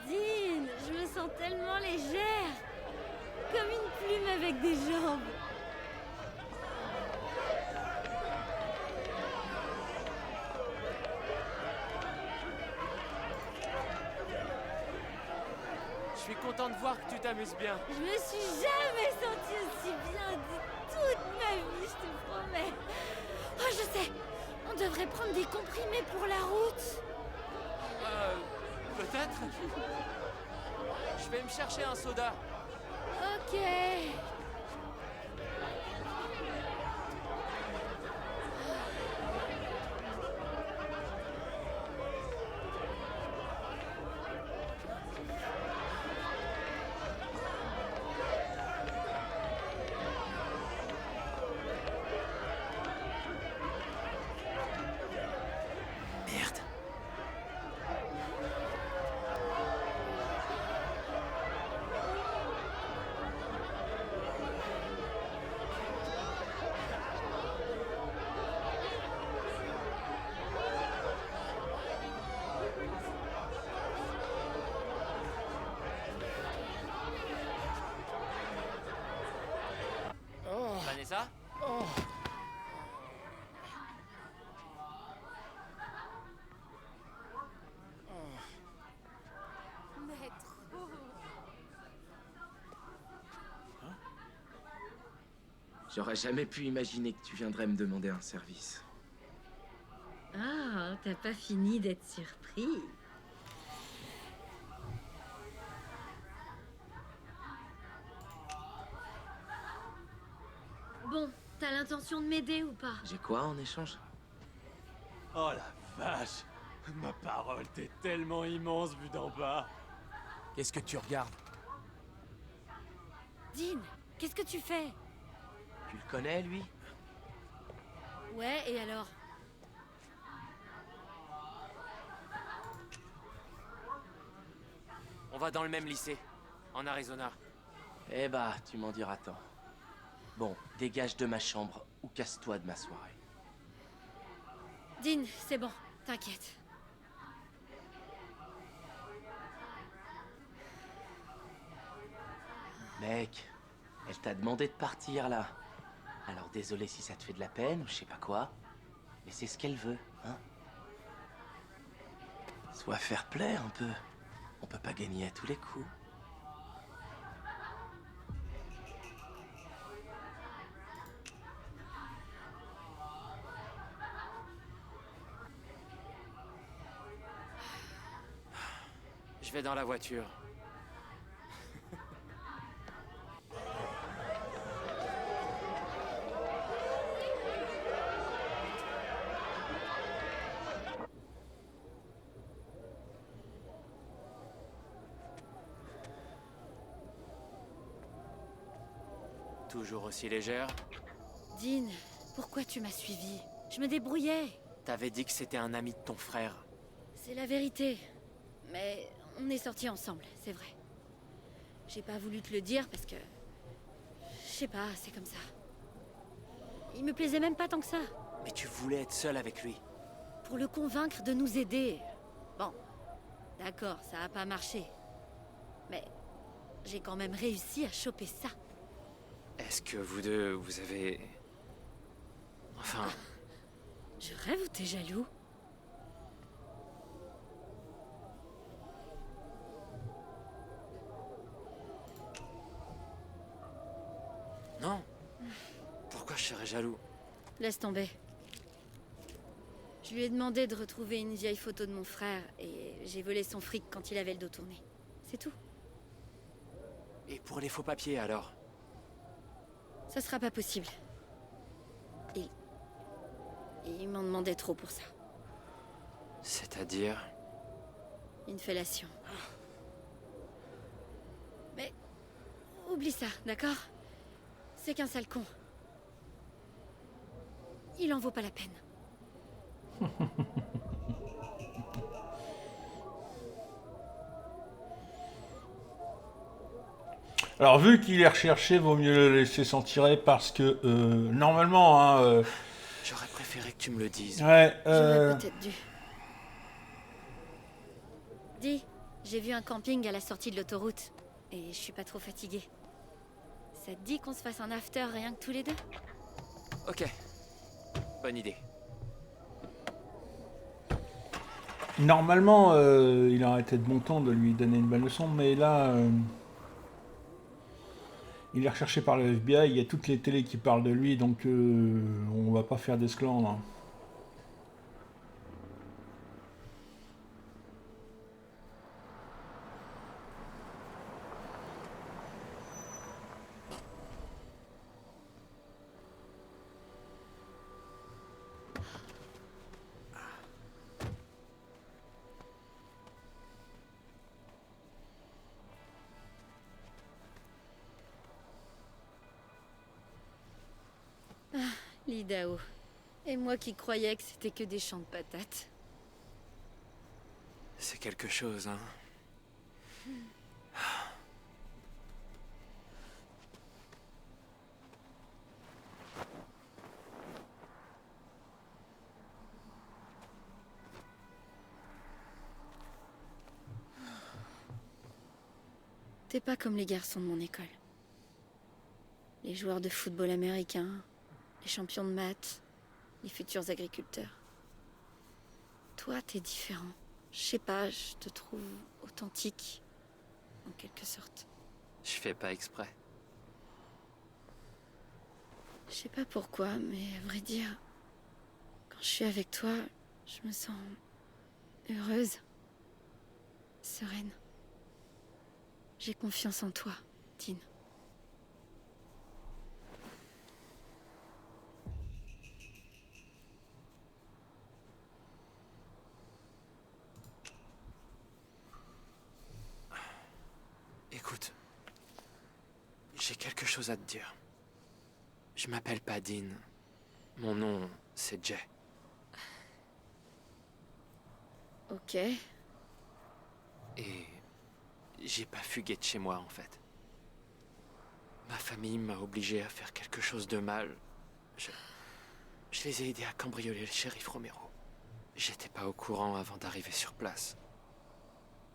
Speaker 8: Dean, je me sens tellement légère. Comme une plume avec des jambes.
Speaker 4: Je suis content de voir que tu t'amuses bien.
Speaker 8: Je me suis jamais sentie aussi bien de toute ma vie, je te promets. Oh, je sais. On devrait prendre des comprimés pour la route.
Speaker 4: Peut-être. Je vais me chercher un soda.
Speaker 8: Ok.
Speaker 4: Merde. Vanessa?
Speaker 6: Mais trop.
Speaker 14: J'aurais jamais pu imaginer que tu viendrais me demander un service.
Speaker 8: Ah, t'as pas fini d'être surpris. Bon, t'as l'intention de m'aider ou pas?
Speaker 14: J'ai quoi en échange?
Speaker 15: Oh la vache! Ma parole, t'es tellement immense vu d'en bas!
Speaker 4: Qu'est-ce que tu regardes?
Speaker 8: Dean, qu'est-ce que tu fais?
Speaker 14: Tu le connais, lui?
Speaker 8: Ouais, et alors?
Speaker 4: On va dans le même lycée, en Arizona.
Speaker 14: Eh bah, tu m'en diras tant. Bon, dégage de ma chambre ou casse-toi de ma soirée.
Speaker 8: Dean, c'est bon, t'inquiète.
Speaker 14: Mec, elle t'a demandé de partir, là. Alors désolé si ça te fait de la peine ou je sais pas quoi. Mais c'est ce qu'elle veut, hein. Sois fair-play un peu. On peut pas gagner à tous les coups.
Speaker 4: vais dans la voiture. Toujours aussi légère?
Speaker 16: Dean, pourquoi tu m'as suivi? Je me débrouillais.
Speaker 4: T'avais dit que c'était un ami de ton frère.
Speaker 16: C'est la vérité. Mais on est sortis ensemble, c'est vrai. J'ai pas voulu te le dire parce que... Je sais pas, c'est comme ça. Il me plaisait même pas tant que ça.
Speaker 4: Mais tu voulais être seul avec lui.
Speaker 16: Pour le convaincre de nous aider. Bon, d'accord, ça a pas marché. Mais j'ai quand même réussi à choper ça.
Speaker 4: Est-ce que vous deux, vous avez... Enfin...
Speaker 16: Je rêve ou t'es jaloux?
Speaker 4: Non. Pourquoi je serais jaloux?
Speaker 16: Laisse tomber. Je lui ai demandé de retrouver une vieille photo de mon frère et j'ai volé son fric quand il avait le dos tourné. C'est tout.
Speaker 4: Et pour les faux papiers, alors?
Speaker 16: Ça sera pas possible. Il m'en demandait trop pour ça.
Speaker 4: C'est-à-dire?
Speaker 16: Une fellation. Mais... Oublie ça, d'accord? C'est qu'un sale con. Il en vaut pas la peine.
Speaker 1: Alors, vu qu'il est recherché, vaut mieux le laisser s'en tirer parce que, normalement, hein...
Speaker 4: J'aurais préféré que tu me le dises.
Speaker 1: Ouais,
Speaker 16: J'aurais peut-être dû. Dis, j'ai vu un camping à la sortie de l'autoroute. Et je suis pas trop fatiguée. Ça te dit qu'on se fasse un after rien que tous les deux?
Speaker 4: Ok. Bonne idée.
Speaker 1: Normalement, il aurait été de bon temps de lui donner une bonne leçon, mais là... il est recherché par le FBI, il y a toutes les télés qui parlent de lui, donc on va pas faire d'esclandre. Hein.
Speaker 16: L'Idaho. Et moi qui croyais que c'était que des champs de patates.
Speaker 4: C'est quelque chose, hein.
Speaker 16: T'es pas comme les garçons de mon école. Les joueurs de football américains, les champions de maths, les futurs agriculteurs. Toi, t'es différent. Je sais pas, je te trouve authentique, en quelque sorte.
Speaker 4: Je fais pas exprès.
Speaker 16: Je sais pas pourquoi, mais à vrai dire, quand je suis avec toi, je me sens heureuse, sereine. J'ai confiance en toi, Dean.
Speaker 4: Écoute, j'ai quelque chose à te dire. Je m'appelle pas Dean. Mon nom, c'est Jay.
Speaker 16: Ok.
Speaker 4: Et j'ai pas fugué de chez moi, en fait. Ma famille m'a obligé à faire quelque chose de mal. Je les ai aidés à cambrioler le shérif Romero. J'étais pas au courant avant d'arriver sur place.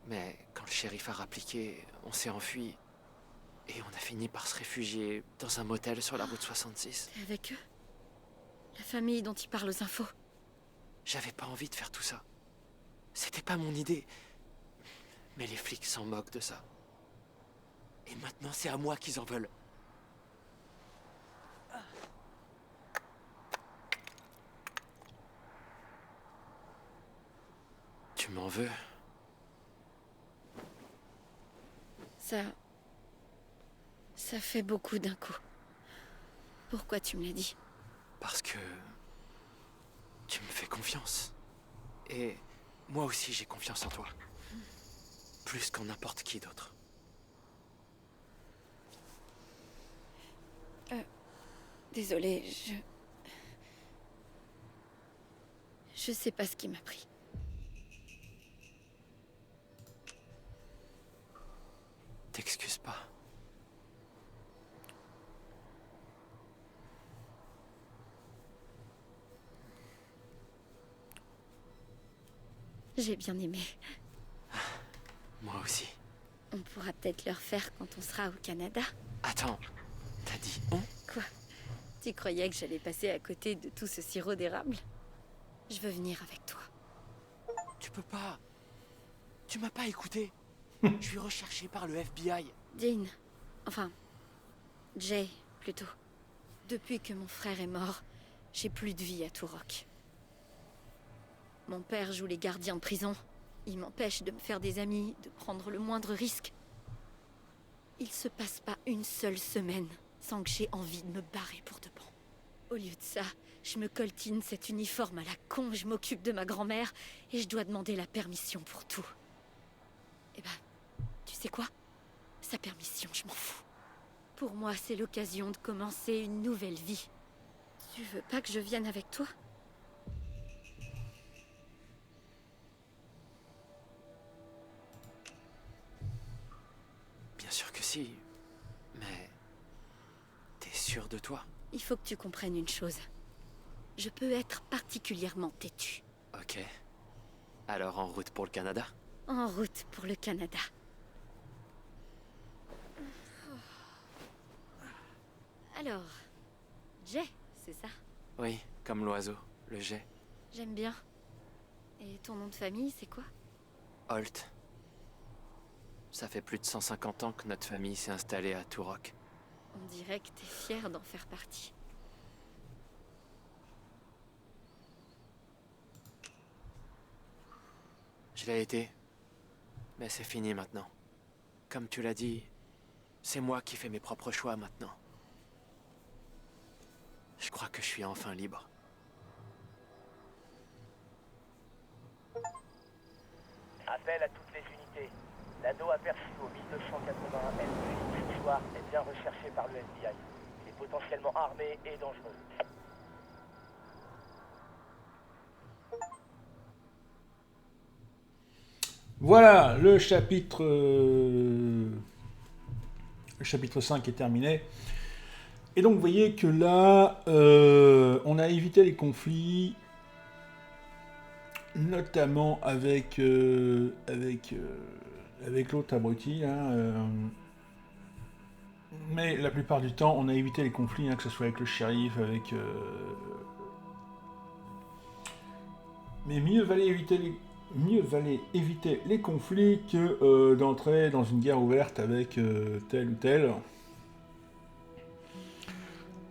Speaker 4: Mais quand le shérif a rappliqué, on s'est enfui. Et on a fini par se réfugier dans un motel sur la route 66.
Speaker 16: T'es avec eux? La famille dont ils parlent aux infos?
Speaker 4: J'avais pas envie de faire tout ça. C'était pas mon idée. Mais les flics s'en moquent de ça. Et maintenant, c'est à moi qu'ils en veulent. Tu m'en veux?
Speaker 16: Ça fait beaucoup d'un coup. Pourquoi tu me l'as dit?
Speaker 4: Parce que... tu me fais confiance. Et moi aussi j'ai confiance en toi. Plus qu'en n'importe qui d'autre.
Speaker 16: Désolée, je sais pas ce qui m'a pris.
Speaker 4: T'excuses pas.
Speaker 16: J'ai bien aimé.
Speaker 4: Moi aussi.
Speaker 16: On pourra peut-être le refaire quand on sera au Canada.
Speaker 4: Attends, t'as dit on?
Speaker 16: Quoi? Tu croyais que j'allais passer à côté de tout ce sirop d'érable? Je veux venir avec toi.
Speaker 4: Tu peux pas. Tu m'as pas écouté. Je suis recherché par le FBI.
Speaker 16: Dean, enfin, Jay, plutôt. Depuis que mon frère est mort, j'ai plus de vie à Turok. Mon père joue les gardiens de prison. Il m'empêche de me faire des amis, de prendre le moindre risque. Il se passe pas une seule semaine sans que j'ai envie de me barrer pour de bon. Au lieu de ça, je me coltine cet uniforme à la con, je m'occupe de ma grand-mère et je dois demander la permission pour tout. Eh ben, tu sais quoi? Sa permission, je m'en fous. Pour moi, c'est l'occasion de commencer une nouvelle vie. Tu veux pas que je vienne avec toi?
Speaker 4: Bien sûr que si. Mais... t'es sûr de toi?
Speaker 16: Il faut que tu comprennes une chose. Je peux être particulièrement têtue.
Speaker 4: Ok. Alors en route pour le Canada?
Speaker 16: En route pour le Canada. Alors, Jay, c'est ça?
Speaker 4: Oui, comme l'oiseau, le jet.
Speaker 16: J'aime bien. Et ton nom de famille, c'est quoi?
Speaker 4: Holt. Ça fait plus de 150 ans que notre famille s'est installée à Turok.
Speaker 16: On dirait que t'es fier d'en faire partie.
Speaker 4: Je l'ai été. Mais c'est fini maintenant. Comme tu l'as dit, c'est moi qui fais mes propres choix maintenant. Je crois que je suis enfin libre.
Speaker 13: Appel à toutes les unités. L'ado aperçu au 1281 L ce soir est bien recherché par le FBI. Il est potentiellement armé et dangereux.
Speaker 1: Voilà, le chapitre 5 est terminé. Et donc vous voyez que là, on a évité les conflits, notamment avec l'autre abruti. Mais la plupart du temps, on a évité les conflits, que ce soit avec le shérif, avec... Mais mieux valait éviter les conflits que d'entrer dans une guerre ouverte avec tel ou tel.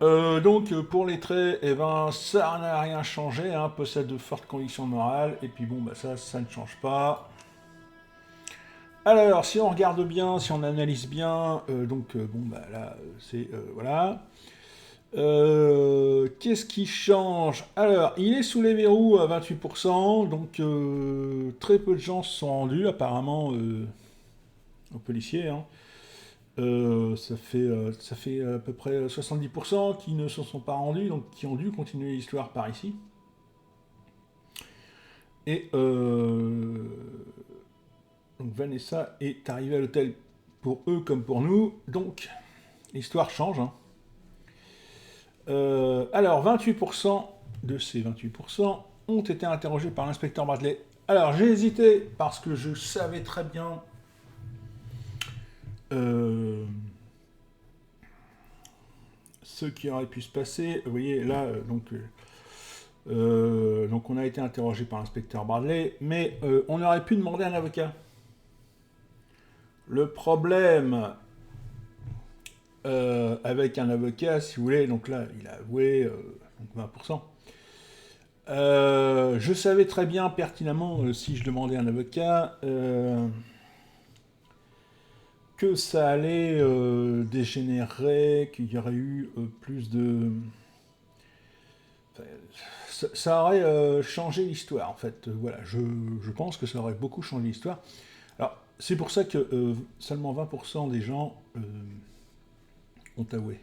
Speaker 1: Donc pour les traits, eh ben, ça n'a rien changé, possède de fortes convictions morales, et puis bon, bah, ça ne change pas. Alors, si on regarde bien, si on analyse bien, bon, bah là, c'est... voilà. Qu'est-ce qui change? Alors, il est sous les verrous à 28%, donc très peu de gens se sont rendus, apparemment, aux policiers. Ça fait à peu près 70% qui ne se sont pas rendus, donc qui ont dû continuer l'histoire par ici. Et donc Vanessa est arrivée à l'hôtel pour eux comme pour nous, donc l'histoire change. Alors, 28% de ces 28% ont été interrogés par l'inspecteur Bradley. Alors, j'ai hésité parce que je savais très bien ce qui aurait pu se passer. Vous voyez, là, donc on a été interrogé par l'inspecteur Bradley, mais on aurait pu demander un avocat. Le problème... avec un avocat, si vous voulez, donc là, il a avoué donc 20%. Je savais très bien pertinemment, si je demandais un avocat, que ça allait dégénérer, qu'il y aurait eu plus de... Ça aurait changé l'histoire, en fait. Voilà, je pense que ça aurait beaucoup changé l'histoire. Alors, c'est pour ça que seulement 20% des gens ont avoué.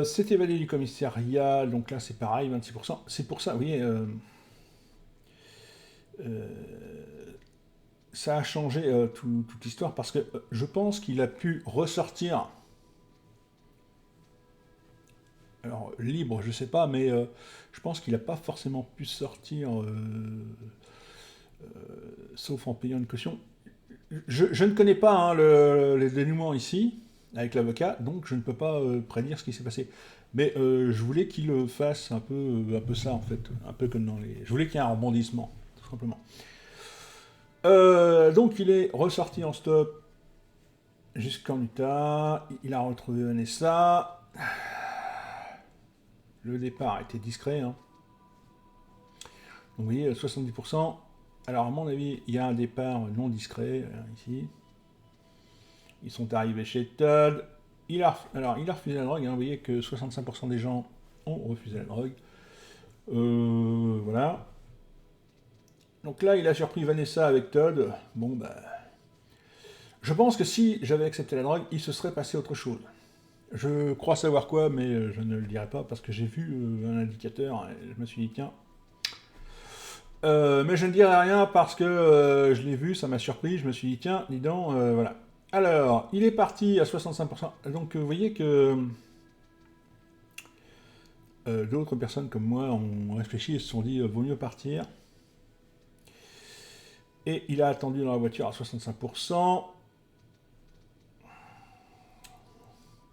Speaker 1: C'est évadé du commissariat, donc là c'est pareil, 26%. C'est pour ça, vous voyez, ça a changé toute l'histoire, parce que je pense qu'il a pu ressortir, alors libre, je sais pas, mais je pense qu'il n'a pas forcément pu sortir, sauf en payant une caution. Je ne connais pas hein, les dénouements ici, avec l'avocat, donc je ne peux pas prédire ce qui s'est passé. Mais je voulais qu'il fasse un peu ça, en fait, un peu comme dans les... Je voulais qu'il y ait un rebondissement, tout simplement. Donc il est ressorti en stop jusqu'en Utah, il a retrouvé Vanessa. Le départ était discret, hein. Donc vous voyez, 70%. Alors à mon avis, il y a un départ non discret, ici. Ils sont arrivés chez Todd. Il a refusé la drogue, hein. Vous voyez que 65% des gens ont refusé la drogue. Voilà. Donc là, il a surpris Vanessa avec Todd. Bon, bah... Je pense que si j'avais accepté la drogue, il se serait passé autre chose. Je crois savoir quoi, mais je ne le dirai pas, parce que j'ai vu un indicateur, et je me suis dit, tiens... mais je ne dirai rien, parce que je l'ai vu, ça m'a surpris, je me suis dit, tiens, dis donc, voilà. Alors, il est parti à 65%. Donc, vous voyez que... d'autres personnes comme moi ont réfléchi et se sont dit, vaut mieux partir. Et il a attendu dans la voiture à 65%.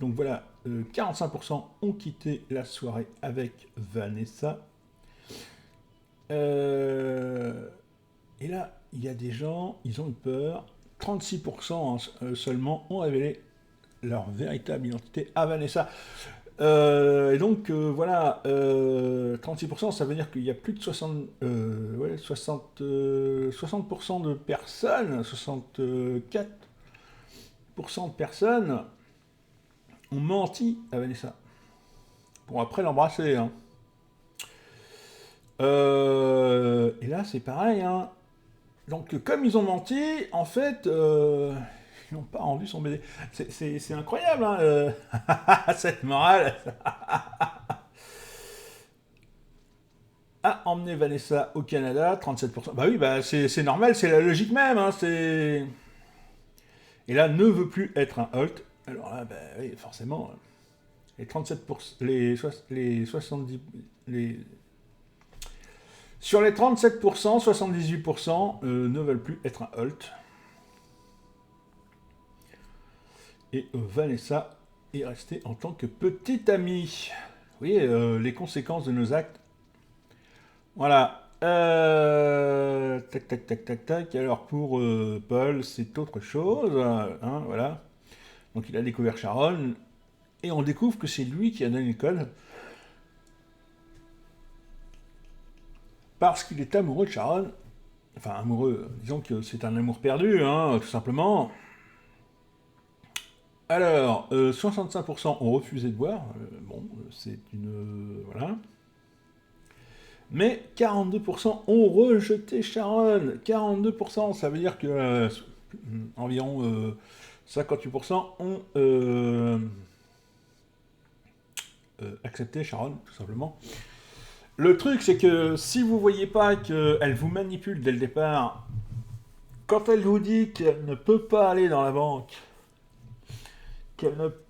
Speaker 1: Donc voilà, 45% ont quitté la soirée avec Vanessa. Et là, il y a des gens, ils ont eu peur. 36% seulement ont révélé leur véritable identité à Vanessa. Et donc, voilà, 36%, ça veut dire qu'il y a plus de 60% de personnes, 64% de personnes ont menti à Vanessa. Pour après l'embrasser. Hein. Et là, c'est pareil. Hein. Donc, comme ils ont menti, en fait, ils n'ont pas rendu son baiser. C'est incroyable, hein, cette morale. A emmené Vanessa au Canada, 37%. Bah oui, bah c'est normal, c'est la logique même. Hein, et là, ne veut plus être un Holt. Alors là, bah oui, forcément, les 37%, sur les 37%, 78% ne veulent plus être un Holt. Et Vanessa est restée en tant que petite amie. Vous voyez les conséquences de nos actes. Voilà. Tac, tac, tac, tac, tac. Alors pour Paul, c'est autre chose. Hein, voilà. Donc il a découvert Sharon. Et on découvre que c'est lui qui a donné le code. Parce qu'il est amoureux de Sharon. Enfin, amoureux, disons que c'est un amour perdu, hein, tout simplement. Alors, 65% ont refusé de boire. Bon, c'est une... voilà. Mais 42% ont rejeté Sharon. 42%, ça veut dire que environ 58% ont accepté Sharon, tout simplement. Le truc, c'est que si vous voyez pas qu'elle vous manipule dès le départ, quand elle vous dit qu'elle ne peut pas aller dans la banque,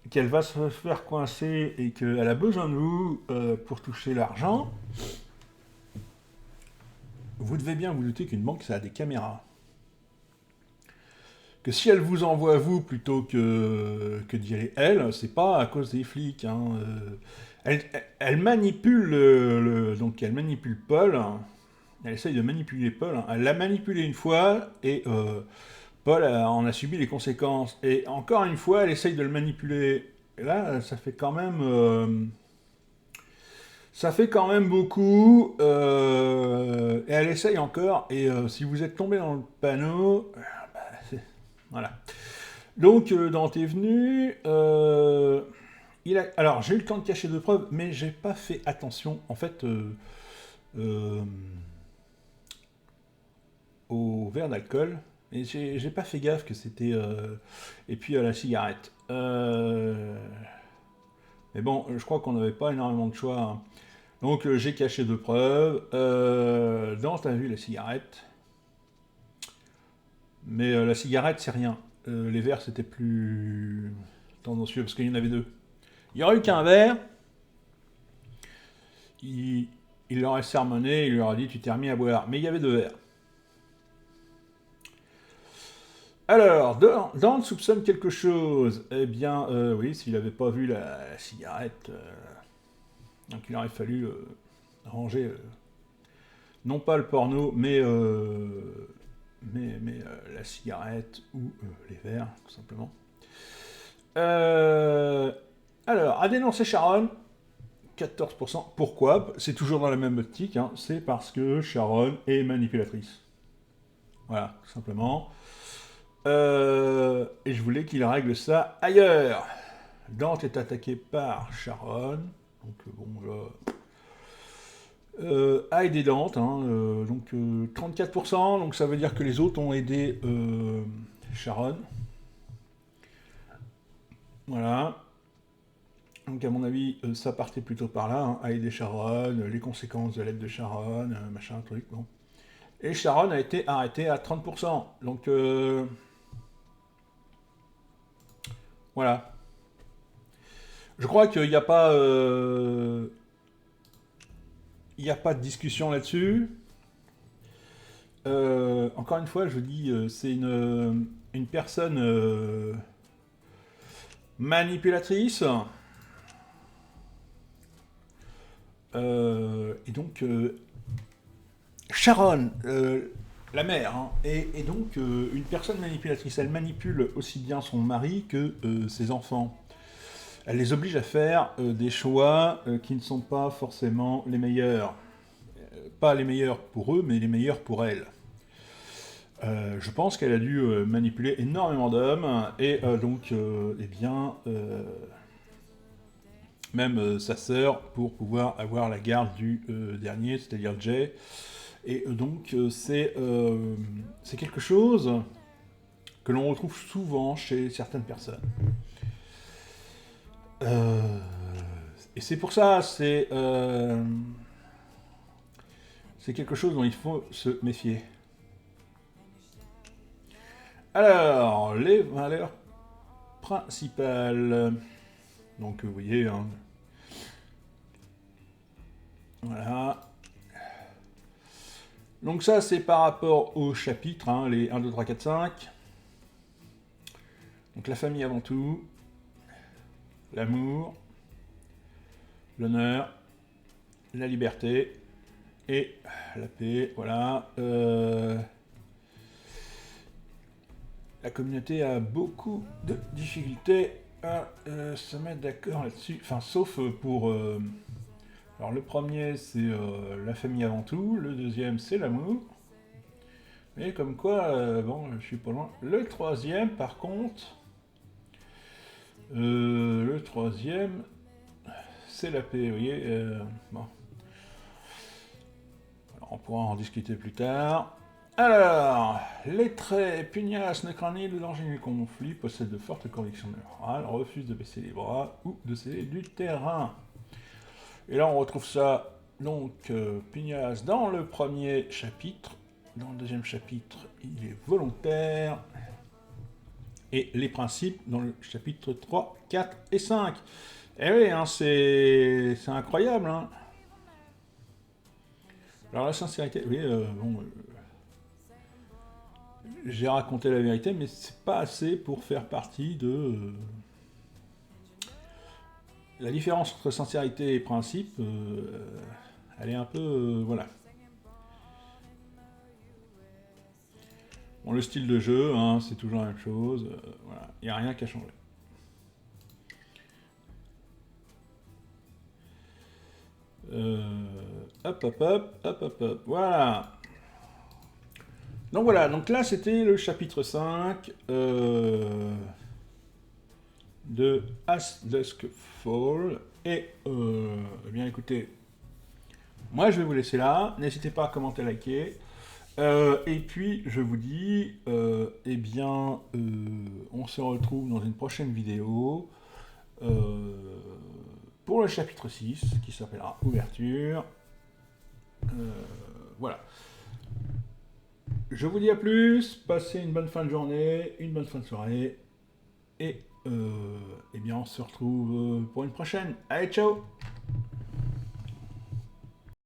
Speaker 1: qu'elle va se faire coincer et qu'elle a besoin de vous pour toucher l'argent, vous devez bien vous douter qu'une banque, ça a des caméras. Que si elle vous envoie vous plutôt que d'y aller elle, c'est pas à cause des flics. Hein. Elle manipule donc elle manipule Paul. Elle essaye de manipuler Paul. Hein. Elle l'a manipulé une fois et Paul en a subi les conséquences. Et encore une fois, elle essaye de le manipuler. Et là, ça fait quand même beaucoup. Et elle essaye encore. Et si vous êtes tombé dans le panneau, bah, Voilà. Donc, Dante est venu. Alors, j'ai eu le temps de cacher deux preuves, mais j'ai pas fait attention, en fait, au verre d'alcool. Et j'ai pas fait gaffe que c'était... Et puis à la cigarette. Mais bon, je crois qu'on n'avait pas énormément de choix. Hein. Donc, j'ai caché deux preuves. Dante a vu la cigarette. Mais la cigarette, c'est rien. Les verres, c'était plus tendancieux, parce qu'il y en avait deux. Il n'y aurait eu qu'un verre. Il l'aurait sermonné, il lui aurait dit, tu t'es remis à boire. Mais il y avait deux verres. Alors, Dante soupçonne quelque chose. Eh bien, oui, s'il n'avait pas vu la cigarette, donc il aurait fallu ranger, non pas le porno, mais la cigarette ou les verres, tout simplement. Alors, à dénoncer Sharon, 14%. Pourquoi? C'est toujours dans la même optique, hein. C'est parce que Sharon est manipulatrice. Voilà, tout simplement. Et je voulais qu'il règle ça ailleurs. Dante est attaqué par Sharon. Donc bon, là... a aidé Dante, hein, donc 34%, donc ça veut dire que les autres ont aidé Sharon. Voilà. Donc à mon avis, ça partait plutôt par là, hein, à aider Sharon, les conséquences de l'aide de Sharon, machin, truc, bon. Et Sharon a été arrêtée à 30%, donc... Voilà. Je crois qu'il n'y a pas... Il n'y a pas de discussion là-dessus. Encore une fois, je dis, c'est une personne manipulatrice. Et donc, Sharon, la mère, hein, est donc une personne manipulatrice. Elle manipule aussi bien son mari que ses enfants. Elle les oblige à faire des choix qui ne sont pas forcément les meilleurs. Pas les meilleurs pour eux, mais les meilleurs pour elle. Je pense qu'elle a dû manipuler énormément d'hommes, et donc, eh bien, même sa sœur, pour pouvoir avoir la garde du dernier, c'est-à-dire Jay. Et donc, c'est quelque chose que l'on retrouve souvent chez certaines personnes. Et c'est pour ça, c'est quelque chose dont il faut se méfier. Alors, les valeurs principales. Donc, vous voyez, hein. Voilà. Donc ça, c'est par rapport au chapitre, hein, les 1, 2, 3, 4, 5. Donc la famille avant tout. L'amour. L'honneur. La liberté. Et la paix, voilà. La communauté a beaucoup de difficultés à se mettre d'accord là-dessus. Enfin, sauf pour... Alors le premier, c'est la famille avant tout. Le deuxième, c'est l'amour. Mais comme quoi, bon, je suis pas loin. Le troisième, par contre... le troisième, c'est la paix, vous voyez. Bon. Alors, on pourra en discuter plus tard. Alors, les traits, pugnace, necranide, danger du conflit, possède de fortes convictions morales, refuse de baisser les bras ou de céder du terrain. Et là, on retrouve ça, donc, pugnace dans le premier chapitre. Dans le deuxième chapitre, il est volontaire. Et les principes dans le chapitre 3, 4 et 5. Eh oui, hein, c'est incroyable. Hein. Alors la sincérité, oui, bon... j'ai raconté la vérité, mais c'est pas assez pour faire partie de... La différence entre sincérité et principe, elle est un peu... voilà. Bon, le style de jeu, hein, c'est toujours la même chose. Voilà, il n'y a rien qu'à changer. Hop, hop, hop, hop, hop, hop. Voilà. Donc voilà, donc là c'était le chapitre 5 de As Dusk Fall. Et eh bien écoutez, moi je vais vous laisser là. N'hésitez pas à commenter, liker. Et puis je vous dis, eh bien, on se retrouve dans une prochaine vidéo pour le chapitre 6 qui s'appellera Ouverture. Voilà. Je vous dis à plus, passez une bonne fin de journée, une bonne fin de soirée, et eh bien on se retrouve pour une prochaine. Allez, ciao!